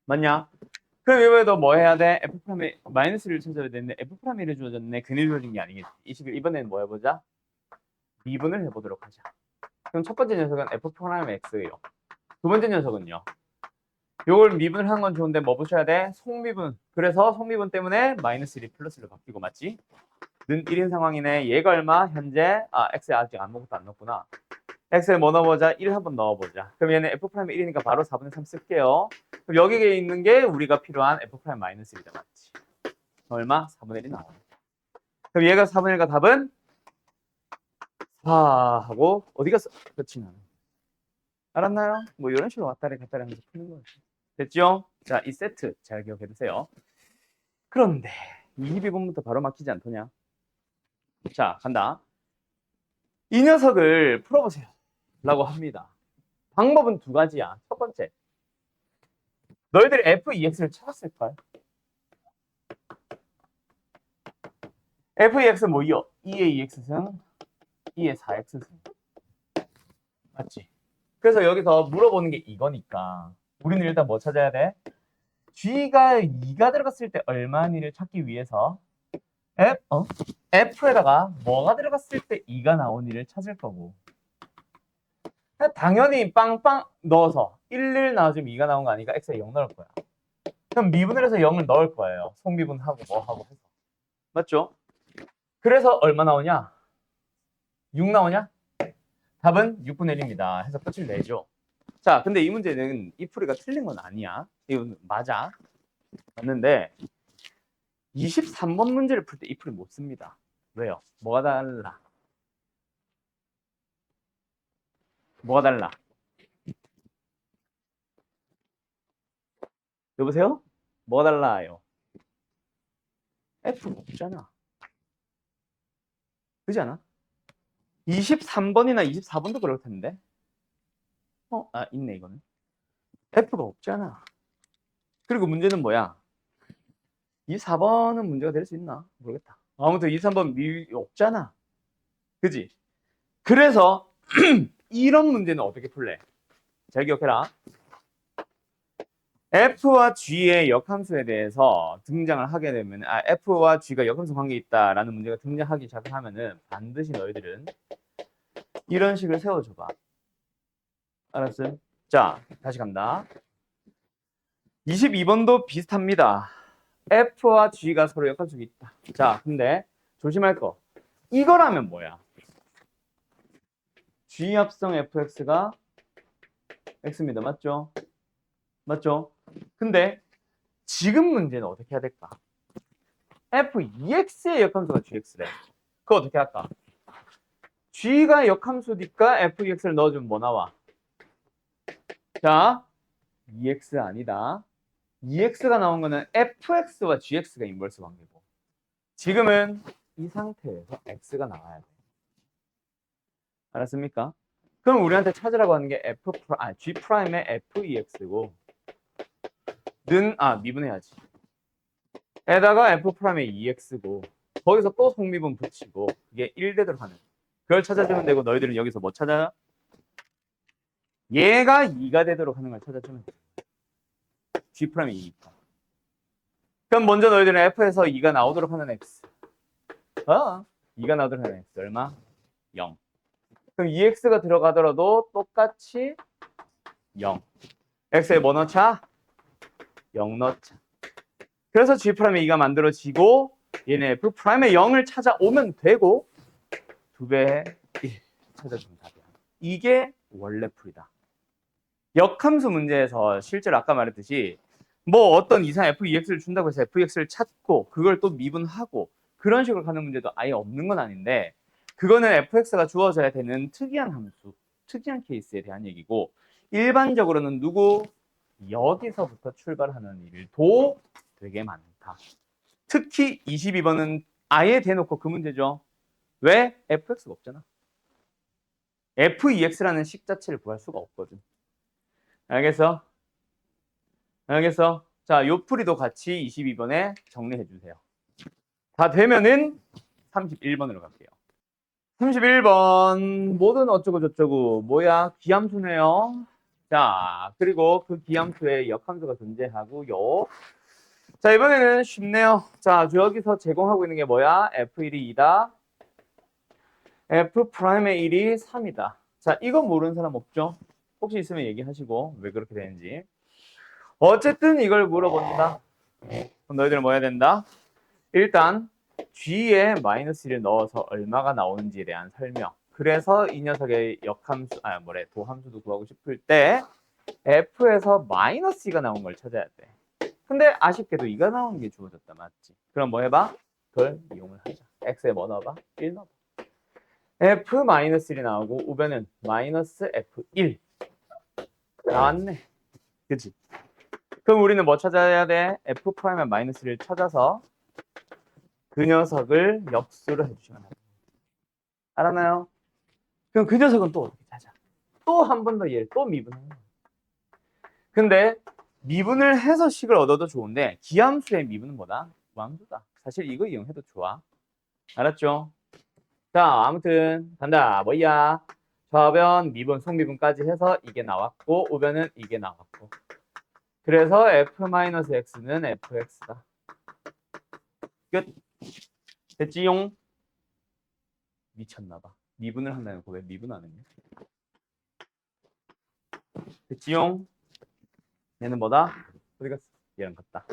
맞냐? 그럼 이번에도 뭐 해야 돼? F'의 마이너스를 찾아야 되는데 F'이 주어졌네. 근이 주어진 게 아니겠지. 이 식을 이번에는 뭐 해보자? 미분을 해보도록 하자. 그럼 첫 번째 녀석은 F'X예요. 두 번째 녀석은요. 요걸 미분을 하는 건 좋은데 뭐 붙여야 돼? 속미분. 그래서 속미분 때문에 마이너스 1이 플러스로 바뀌고 맞지? 는 1인 상황이네. 얘가 얼마? 현재 X에 아직 아무것도 안 넣었구나. X에 뭐 넣어보자? 1 한번 넣어보자. 그럼 얘는 F'이 1이니까 바로 4분의 3 쓸게요. 그럼 여기에 있는 게 우리가 필요한 F' 마이너스 1이다. 맞지? 얼마? 4분의 1이 나오네. 그럼 얘가 4분의 1과 답은 4 하고 어디 갔어? 그렇지 나는. 알았나요? 뭐 이런 식으로 왔다리 갔다리 하면서 푸는 거지. 됐죠? 자, 이 세트 잘 기억해 두세요. 그런데 22번부터 바로 막히지 않더냐? 자, 간다. 이 녀석을 풀어보세요. 라고 합니다. 방법은 두 가지야. 첫 번째, 너희들이 f2x를 찾았을걸? f2x 뭐이요? 2의 2x승, 2의 4x승. 맞지? 그래서 여기서 물어보는 게 이거니까 우리는 일단 뭐 찾아야 돼? g가 2가 들어갔을 때 얼마니를 찾기 위해서 F에다가 뭐가 들어갔을 때 2가 나오니를 찾을 거고 당연히 빵빵 넣어서 1을 나와주면 2가 나온 거 아니니까 X에 0 넣을 거야. 그럼 미분을 해서 0을 넣을 거예요. 속미분하고 뭐 하고 해서. 맞죠? 그래서 얼마 나오냐? 6 나오냐? 답은 6분의 1입니다. 해서 끝을 내죠. 자, 근데 이 문제는 이 풀이가 틀린 건 아니야. 이건 맞아. 맞는데 23번 문제를 풀 때 이 풀이 못 씁니다. 왜요? 뭐가 달라? 뭐가 달라? 여보세요? 뭐가 달라요? F가 없잖아. 그렇지 않아? 23번이나 24번도 그럴 텐데. 있네 이거는. F가 없잖아. 그리고 문제는 뭐야? 24번은 문제가 될 수 있나? 모르겠다. 아무튼 23번 없잖아. 그지? 그래서 이런 문제는 어떻게 풀래? 잘 기억해라. F와 G의 역함수에 대해서 등장을 하게 되면, F와 G가 역함수 관계에 있다라는 문제가 등장하기 시작하면은 반드시 너희들은 이런 식을 세워줘봐. 알았어요? 자, 다시 간다. 22번도 비슷합니다. F와 G가 서로 역함수가 있다. 자, 근데 조심할 거. 이거라면 뭐야? G 합성 fx가 x입니다. 맞죠? 맞죠? 근데 지금 문제는 어떻게 해야 될까? f2x의 역함수가 gx래. 그거 어떻게 할까? g가 역함수니까 f2x를 넣어주면 뭐 나와? 자, 2x 아니다. 2x가 나온 거는 fx와 gx가 인버스 관계고, 지금은 이 상태에서 x가 나와야 돼. 알았습니까? 그럼 우리한테 찾으라고 하는 게 G'의 F2X고, 미분해야지. 에다가 F'의 2X고, 거기서 또 속미분 붙이고, 그게 1되도록 하는. 그걸 찾아주면 되고, 너희들은 여기서 뭐 찾아? 얘가 2가 되도록 하는 걸 찾아주면 돼. G'의 2니까. 그럼 먼저 너희들은 F에서 2가 나오도록 하는 X. 2가 나오도록 하는 X. 얼마? 0. 그럼 2x가 들어가더라도 똑같이 0. x에 뭐 넣자? 0 넣자. 그래서 G'의 2가 만들어지고, 얘네 F'의 0을 찾아오면 되고, 2배의 1 찾아주면 답이야. 이게 원래 풀이다. 역함수 문제에서 실제로 아까 말했듯이 뭐 어떤 이상 f2x를 준다고 해서 fx를 찾고 그걸 또 미분하고 그런 식으로 가는 문제도 아예 없는 건 아닌데, 그거는 fx가 주어져야 되는 특이한 함수, 특이한 케이스에 대한 얘기고, 일반적으로는 여기서부터 출발하는 일도 되게 많다. 특히 22번은 아예 대놓고 그 문제죠. 왜? fx가 없잖아. f2x라는 식 자체를 구할 수가 없거든. 알겠어? 알겠어? 자, 요 풀이도 같이 22번에 정리해 주세요. 다 되면은 31번으로 갈게요. 31번 뭐든 어쩌고 저쩌고 뭐야? 기함수네요. 자, 그리고 그 기함수에 역함수가 존재하고요. 자, 이번에는 쉽네요. 자, 여기서 제공하고 있는 게 뭐야? F1이 2다. F'의 1이 3이다. 자, 이거 모르는 사람 없죠? 혹시 있으면 얘기하시고 왜 그렇게 되는지. 어쨌든 이걸 물어본다. 그럼 너희들은 뭐 해야 된다? 일단 G에 마이너스 1을 넣어서 얼마가 나오는지에 대한 설명. 그래서 이 녀석의 역함수, 도함수도 구하고 싶을 때 F에서 마이너스 2가 나온 걸 찾아야 돼. 근데 아쉽게도 2가 나온 게 주어졌다. 맞지? 그럼 뭐 해봐? 그걸 이용을 하자. X에 뭐 넣어봐? 1 넣어봐. F-1이 나오고 우변은 마이너스 F1 나왔네. 그치? 그럼 우리는 뭐 찾아야 돼? F'의 마이너스를 찾아서 그 녀석을 역수를 해주시면 돼요. 알았나요? 그럼 그 녀석은 또 어떻게 찾아? 또 한 번 더 얘를 또 미분하는 거야. 근데 미분을 해서 식을 얻어도 좋은데 기함수의 미분은 뭐다? 무함수다. 사실 이거 이용해도 좋아. 알았죠? 자, 아무튼 간다. 뭐야? 좌변, 미분, 속미분까지 해서 이게 나왔고 우변은 이게 나왔고. 그래서 F-X는 Fx다. 끝. 됐지용? 미쳤나봐. 미분을 한다는 거 왜 미분 안 했냐? 됐지용? 얘는 뭐다? 어디 갔어? 얘랑 같다.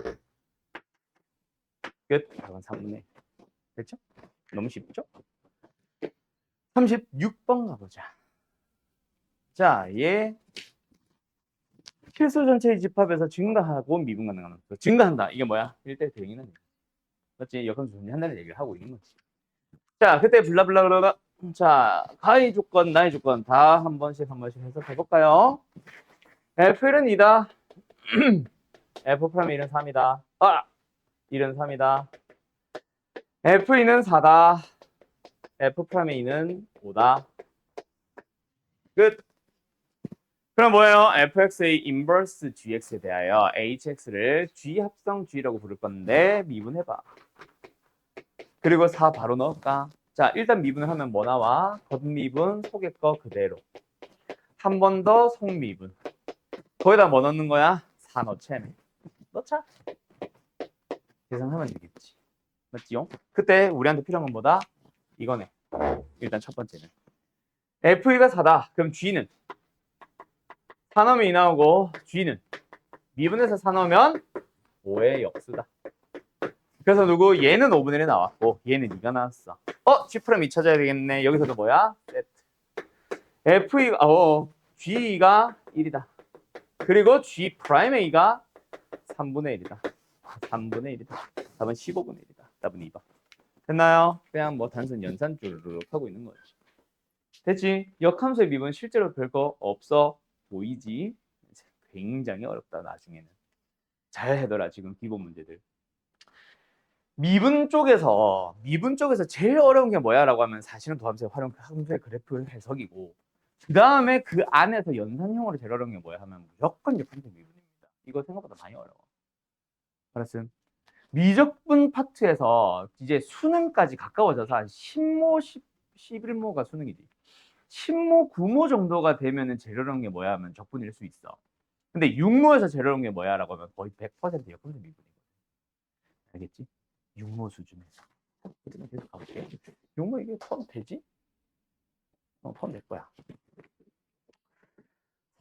끝. 답은 3분의 1. 됐죠? 너무 쉽죠? 36번 가보자. 자, 얘 필수 전체의 집합에서 증가하고 미분 가능한 함수. 증가한다. 이게 뭐야? 1대 대응이는 얘기. 맞지? 역함수 존재한다는 얘기를 하고 있는 거지. 자, 그때 블라블라블라. 자, 가의 조건, 나의 조건 다 한 번씩 해서 해볼까요? F는 2다. F'1은 3이다. 1은 3이다. F2는 4다. F'2는 5다. 끝. 그럼 뭐예요? fx의 인버스 gx에 대하여 hx를 g 합성 g라고 부를 건데 미분해봐. 그리고 4 바로 넣을까? 자, 일단 미분을 하면 뭐 나와? 겉미분, 속의 거 그대로. 한 번 더 속미분. 거기다 뭐 넣는 거야? 4 넣채매. 넣자. 계산하면 되겠지. 맞지요? 그때 우리한테 필요한 건 뭐다? 이거네. 일단 첫 번째는. FE가 4다. 그럼 G는? 4 넣으면 2 나오고 G는? 미분에서 4 넣으면 5의 역수다. 그래서 누구? 얘는 5분의 1이 나왔고 얘는 2가 나왔어. G 프라임 2 찾아야 되겠네. 여기서도 뭐야? 세트. FE가 G가 1이다. 그리고 G 프라임 A가 3분의 1이다. 3분의 1이다. 답은 15분의 1이다. 답은 2번. 됐나요? 그냥 뭐 단순 연산 쭈르륵 하고 있는 거지. 됐지? 역함수의 미분 실제로 별거 없어 보이지? 굉장히 어렵다 나중에는. 잘 해둬라 지금 기본 문제들. 미분 쪽에서 제일 어려운 게 뭐야라고 하면 사실은 도함수의 활용 함수의 그래프 해석이고 그 다음에 그 안에서 연산형으로 제일 어려운 게 뭐야 하면 무조건 역함수의 미분입니다. 이거 생각보다 많이 어려워. 알았음? 미적분 파트에서 이제 수능까지 가까워져서 한 10모, 11모가 수능이지. 10모, 9모 정도가 되면은 제일 어려운 게 뭐야 하면 적분일 수 있어. 근데 6모에서 제일 어려운 게 뭐야 라고 하면 거의 100% 역분수 미분이거든. 알겠지? 6모 수준에서. 그러면 계속 가볼게. 6모 이게 포함되지? 포함될 거야.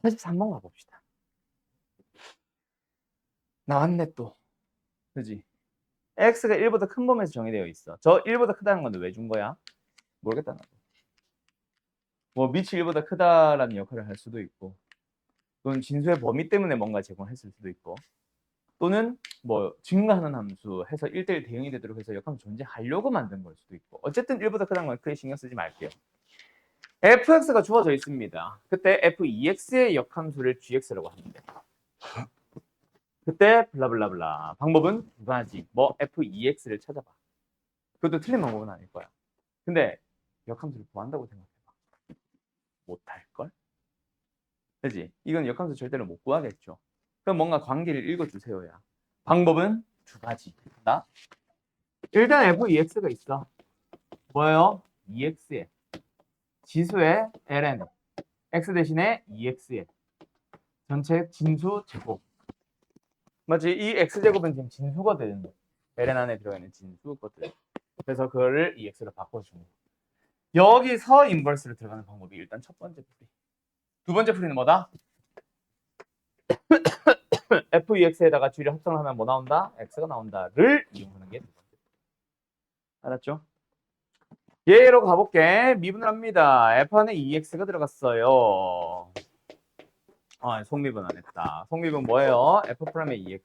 43번 가봅시다. 나왔네 또. 그지? x가 1보다 큰 범위에서 정의되어 있어. 저 1보다 크다는 건데 왜 준 거야? 모르겠다 나도. 뭐 밑이 1보다 크다라는 역할을 할 수도 있고 또는 진수의 범위 때문에 뭔가 제공했을 수도 있고 또는 뭐 증가하는 함수 해서 1대1 대응이 되도록 해서 역함수 존재하려고 만든 걸 수도 있고 어쨌든 1보다 크다는 건 크게 신경 쓰지 말게요. fx가 주어져 있습니다. 그때 f2x의 역함수를 gx라고 하는데 그때 블라블라블라 방법은 두 가지. 뭐 f2x를 찾아봐. 그것도 틀린 방법은 아닐 거야. 근데 역함수를 구한다고 생각해봐. 못할걸? 그지? 이건 역함수 절대로 못 구하겠죠. 그럼 뭔가 관계를 읽어주세요야. 방법은 두 가지. 나 일단 f2x가 있어. 뭐예요? 2x에 지수의 ln x 대신에 2x에 전체 진수 제곱. 맞지? 이 x제곱은 지금 진수거든. ln 안에 들어있는 진수거든. 그래서 그거를 2x로 바꿔주고 여기서 인버스로 들어가는 방법이 일단 첫 번째 풀이. 두 번째 풀이는 뭐다? f2x에다가 g를 합성을 하면 뭐 나온다? x가 나온다를 이용하는 게 두 번째 풀이. 알았죠? 얘로 가볼게. 미분을 합니다. f 안에 2x가 들어갔어요. 속미분 안 했다. 속미분 뭐예요? f'의 2x.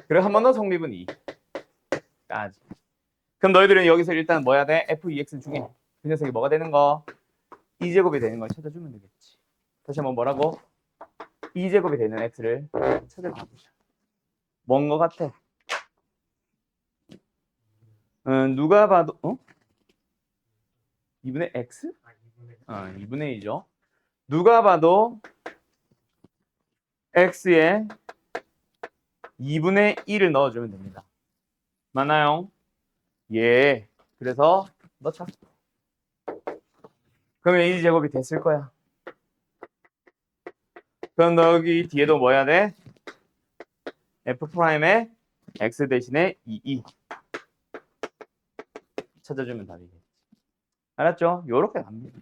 그리고 한 번 더 속미분 2까지. 그럼 너희들은 여기서 일단 뭐 해야 돼? f2x 중에 그 녀석이 뭐가 되는 거? 2제곱이 되는 걸 찾아주면 되겠지. 다시 한번 뭐라고? 2제곱이 되는 x를 찾아보자. 뭔 거 같아? 누가 봐도 2분의 x? 2분의 2죠. 누가 봐도 x에 2분의 1을 넣어주면 됩니다. 맞나요? 예. 그래서 넣자. 그러면 2제곱이 됐을 거야. 그럼 너 여기 뒤에도 뭐 해야 돼? f'의 x 대신에 2 찾아주면 답이겠지. 알았죠? 요렇게 갑니다.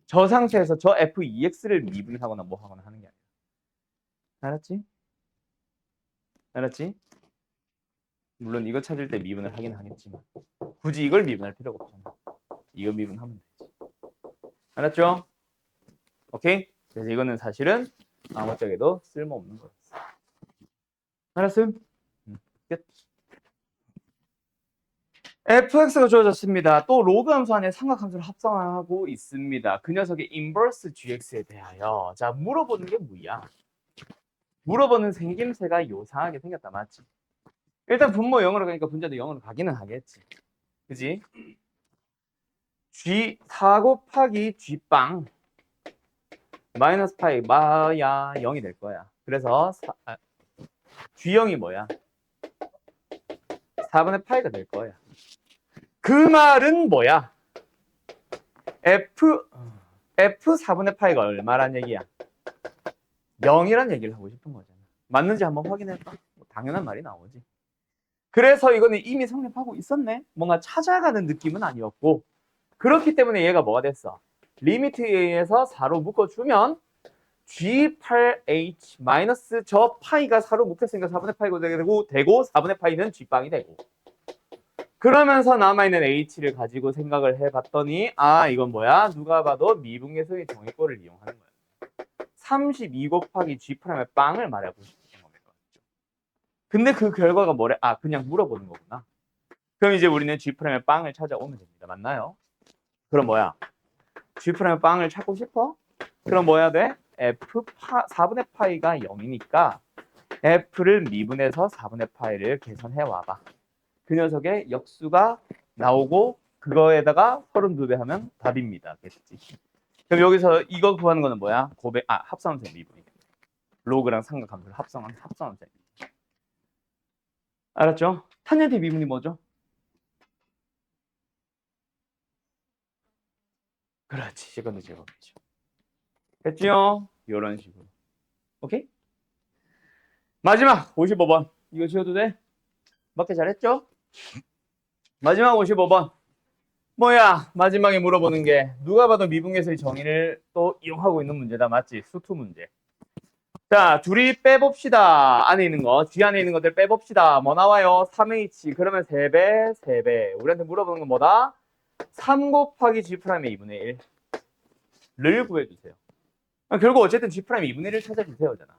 저 상태에서 저 f2x를 미분하거나 뭐 하거나 하는 게 아니야. 알았지? 알았지? 물론 이거 찾을 때 미분을 하긴 하겠지만 굳이 이걸 미분할 필요가 없잖아. 이거 미분하면 되지. 알았죠? 오케이? 그래서 이거는 사실은 아무짝에도 쓸모없는 거였어. 알았음? 끝. fx가 주어졌습니다. 또 로그 함수 안에 삼각함수를 합성하고 있습니다. 그 녀석의 인버스 gx에 대하여 자 물어보는 게 뭐야? 물어보는 생김새가 요상하게 생겼다 맞지? 일단 분모 0으로 가니까 분자도 0으로 가기는 하겠지. 그지? G4 곱하기 G빵 마이너스 파이 마야 0이 될 거야. 그래서 G0이 뭐야? 4분의 파이가 될 거야. 그 말은 뭐야? F 4분의 파이가 얼마란 얘기야? 0이란 얘기를 하고 싶은 거잖아. 맞는지 한번 확인해봐. 뭐 당연한 말이 나오지. 그래서 이거는 이미 성립하고 있었네. 뭔가 찾아가는 느낌은 아니었고 그렇기 때문에 얘가 뭐가 됐어? 리미트에 의해서 4로 묶어주면 G8H 마이너스 저 파이가 4로 묶였으니까 4분의 파이가 되고 4분의 파이는 G빵이 되고 그러면서 남아있는 H를 가지고 생각을 해봤더니 아 이건 뭐야? 누가 봐도 미분계수의 정의꼴을 이용하는 거야. 32 곱하기 G'의 빵을 말하고 싶은 겁니다. 근데 그 결과가 뭐래? 아 그냥 물어보는 거구나. 그럼 이제 우리는 G'의 빵을 찾아오면 됩니다. 맞나요? 그럼 뭐야? G'의 빵을 찾고 싶어? 그럼 뭐 해야 돼? 4분의 파이가 0이니까 F를 미분해서 4분의 파이를 계산해 와봐. 그 녀석의 역수가 나오고 그거에다가 32배 하면 답입니다. 겠지. 그럼 여기서 이거 구하는 거는 뭐야? 합성함수의 미분이겠네. 로그랑 삼각함수를 합성한 합성함수의 미분. 알았죠? 탄젠트 미분이 뭐죠? 그렇지. 세컨드 제곱이죠. 됐죠? 이런 식으로. 오케이? 마지막 55번. 이거 지워도 돼? 맞게 잘했죠? 마지막 55번. 뭐야? 마지막에 물어보는 게 누가 봐도 미분계수의 정의를 또 이용하고 있는 문제다. 맞지? 수투 문제. 자, 둘이 빼봅시다. 안에 있는 거. G 안에 있는 것들 빼봅시다. 뭐 나와요? 3H. 그러면 3배, 3배. 우리한테 물어보는 건 뭐다? 3 곱하기 G'의 2분의 1를 구해주세요. 결국 어쨌든 G'의 2분의 1을 찾아주세요잖아.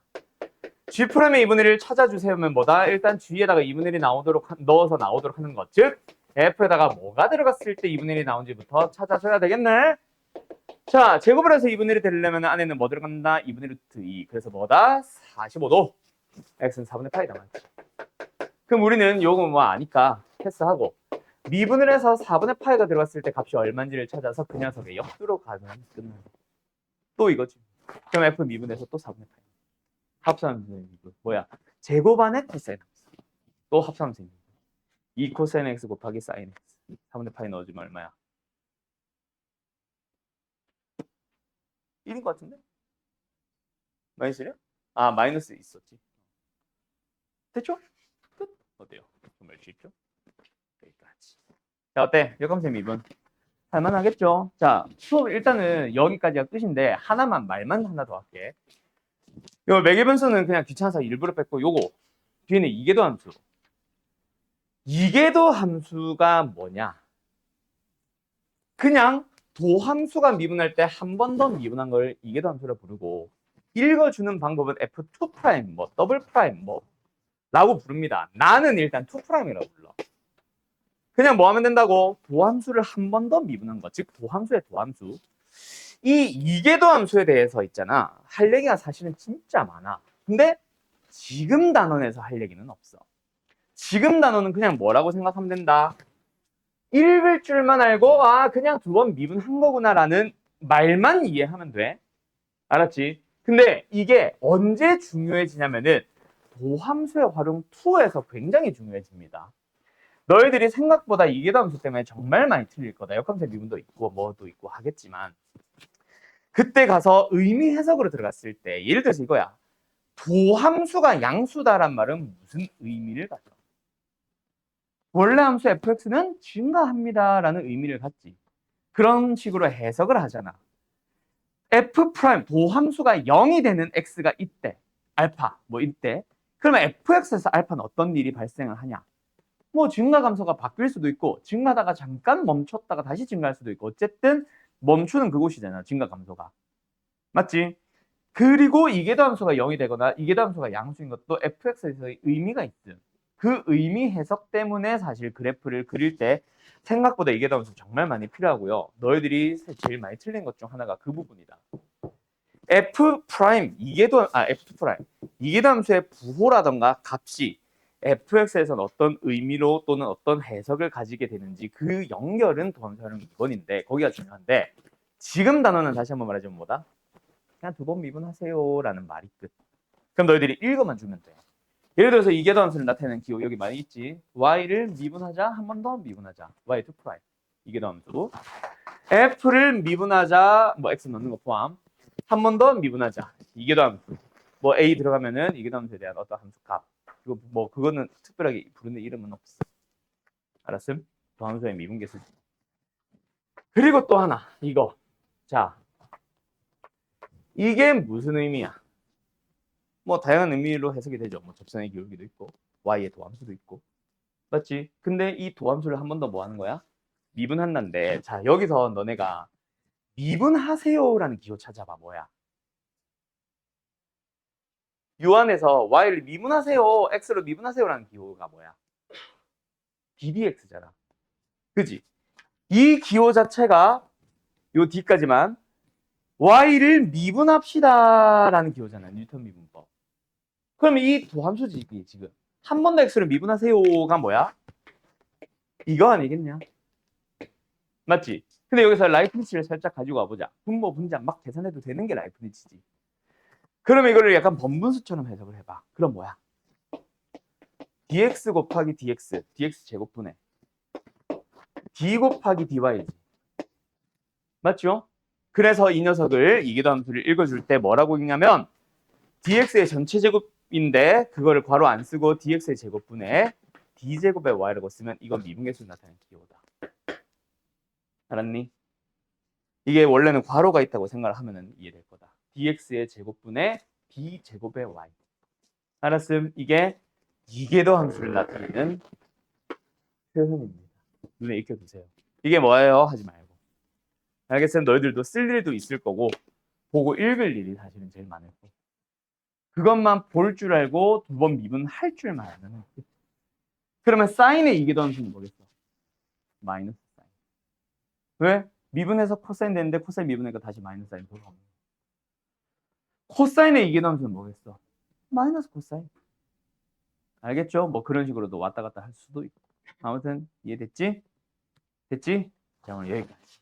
G'의 2분의 1을 찾아주세요면 뭐다? 일단 G에다가 2분의 1이 넣어서 나오도록 하는 것. 즉, F에다가 뭐가 들어갔을 때 2분의 1이 나온지부터 찾아줘야 되겠네? 자, 제곱을 해서 2분의 1이 되려면 안에는 뭐 들어간다? 2분의 루트 2. 그래서 뭐다? 45도. X는 4분의 파이다. 맞지? 그럼 우리는 요거 뭐 아니까 패스하고 미분을 해서 4분의 파이가 들어갔을 때 값이 얼마인지를 찾아서 그 녀석의 역수로 가면 끝나는 거야. 또 이거지. 그럼 F 미분해서 또 4분의 파이. 합산함수의 미분. 뭐야? 제곱 안에 코사인 함수. 또 합산함수의 미분. 2 코사인 X 곱하기 사인 X. 4분의 파이 넣어주면 얼마야? 1인 것 같은데? 마이너스냐? 아, 마이너스 있었지. 됐죠? 끝. 어때요? 정말 쉽죠? 여기까지. 자, 어때? 역함수 미분. 할만하겠죠? 자, 수업 일단은 여기까지가 끝인데 하나만 말만 하나 더 할게. 요 매개변수는 그냥 귀찮아서 일부러 뺐고 요거 뒤에는 이계도 함수. 이계도 함수가 뭐냐? 그냥 도함수가 미분할 때 한 번 더 미분한 걸 이계도 함수라 부르고 읽어주는 방법은 F2', 뭐 더블 프라임 뭐 라고 부릅니다. 나는 일단 2'이라고 불러. 그냥 뭐 하면 된다고? 도함수를 한 번 더 미분한 것. 즉 도함수의 도함수. 이 이계도 함수에 대해서 있잖아. 할 얘기가 사실은 진짜 많아. 근데 지금 단원에서 할 얘기는 없어. 지금 단원은 그냥 뭐라고 생각하면 된다. 읽을 줄만 알고 아 그냥 2번 미분한 거구나라는 말만 이해하면 돼. 알았지? 근데 이게 언제 중요해지냐면은 도함수의 활용 2에서 굉장히 중요해집니다. 너희들이 생각보다 이계도 함수 때문에 정말 많이 틀릴 거다. 역함수 미분도 있고 뭐도 있고 하겠지만 그때 가서 의미 해석으로 들어갔을 때 예를 들어서 이거야. 도함수가 양수다란 말은 무슨 의미를 가져? 원래 함수 fx는 증가합니다라는 의미를 갖지. 그런 식으로 해석을 하잖아. f' 도함수가 0이 되는 x가 있대. 알파 뭐 이때. 그러면 fx에서 알파는 어떤 일이 발생을 하냐? 뭐 증가 감소가 바뀔 수도 있고 증가하다가 잠깐 멈췄다가 다시 증가할 수도 있고 어쨌든 멈추는 그곳이잖아. 증가 감소가. 맞지? 그리고 이계도 함수가 0이 되거나 이계도 함수가 양수인 것도 fx에서의 의미가 있음. 그 의미 해석 때문에 사실 그래프를 그릴 때 생각보다 이계도 함수 정말 많이 필요하고요. 너희들이 제일 많이 틀린 것 중 하나가 그 부분이다. f' 이계도 함수의 부호라던가 값이 fx에서는 어떤 의미로 또는 어떤 해석을 가지게 되는지 그 연결은 도함수 활용 2번인데 거기가 중요한데 지금 단어는 다시 한번 말해주면 뭐다? 그냥 2번 미분하세요 라는 말이 끝. 그럼 너희들이 읽어만 주면 돼. 예를 들어서 이계도 함수를 나타내는 기호 여기 많이 있지. y를 미분하자 한 번 더 미분하자. y2' 이계도 함수. f를 미분하자 뭐 x 넣는 거 포함 한 번 더 미분하자. 이계도 함수. 뭐 A 들어가면은 이기도함수에 대한 어떤 함수 값. 이거 뭐 그거는 특별하게 부르는 이름은 없어. 알았음? 도함수의 미분계수지. 그리고 또 하나 이거. 자, 이게 무슨 의미야? 뭐 다양한 의미로 해석이 되죠. 뭐 접선의 기울기도 있고 y의 도함수도 있고. 맞지? 근데 이 도함수를 한 번 더 뭐 하는 거야? 미분한다인데, 자, 여기서 너네가 미분하세요라는 기호 찾아봐. 뭐야? 요 안에서 y를 미분하세요, x로 미분하세요라는 기호가 뭐야? ddx잖아. 그지? 이 기호 자체가 요 뒤까지만 y를 미분합시다라는 기호잖아. 뉴턴 미분법. 그럼 이 도함수지 지금. 한 번 더 x를 미분하세요가 뭐야? 이거 아니겠냐? 맞지? 근데 여기서 라이프니츠를 살짝 가지고 와보자. 분모, 분자 막 계산해도 되는 게 라이프니츠지. 그러면 이거를 약간 번분수처럼 해석을 해봐. 그럼 뭐야? dx 곱하기 dx, dx 제곱분의 d 곱하기 dy지. 맞죠? 그래서 이 녀석을 이기도함수를 읽어줄 때 뭐라고 읽냐면 dx의 전체 제곱인데 그거를 괄호 안 쓰고 dx의 제곱분의 d제곱의 y라고 쓰면 이건 미분계수로 나타나는 기호다. 알았니? 이게 원래는 괄호가 있다고 생각을 하면 이해될 거다. dx의 제곱분의 d제곱의 y. 알았음? 이게 이계도함수를 나타내는 표현입니다. 눈에 익혀두세요. 이게 뭐예요? 하지 말고. 알겠어요? 너희들도 쓸 일도 있을 거고 보고 읽을 일이 사실은 제일 많을 거고 그것만 볼 줄 알고 두 번 미분할 줄만 알면 그러면 사인의 이계도함수는 뭐겠어? 마이너스 사인. 왜? 미분해서 코사인 되는데 코사인 미분하니까 다시 마이너스 사인 돌아오는 거야. 코사인의 이계도함수는 뭐겠어? 마이너스 코사인. 알겠죠? 뭐 그런 식으로도 왔다 갔다 할 수도 있고. 아무튼 이해됐지? 됐지? 자, 오늘 여기까지.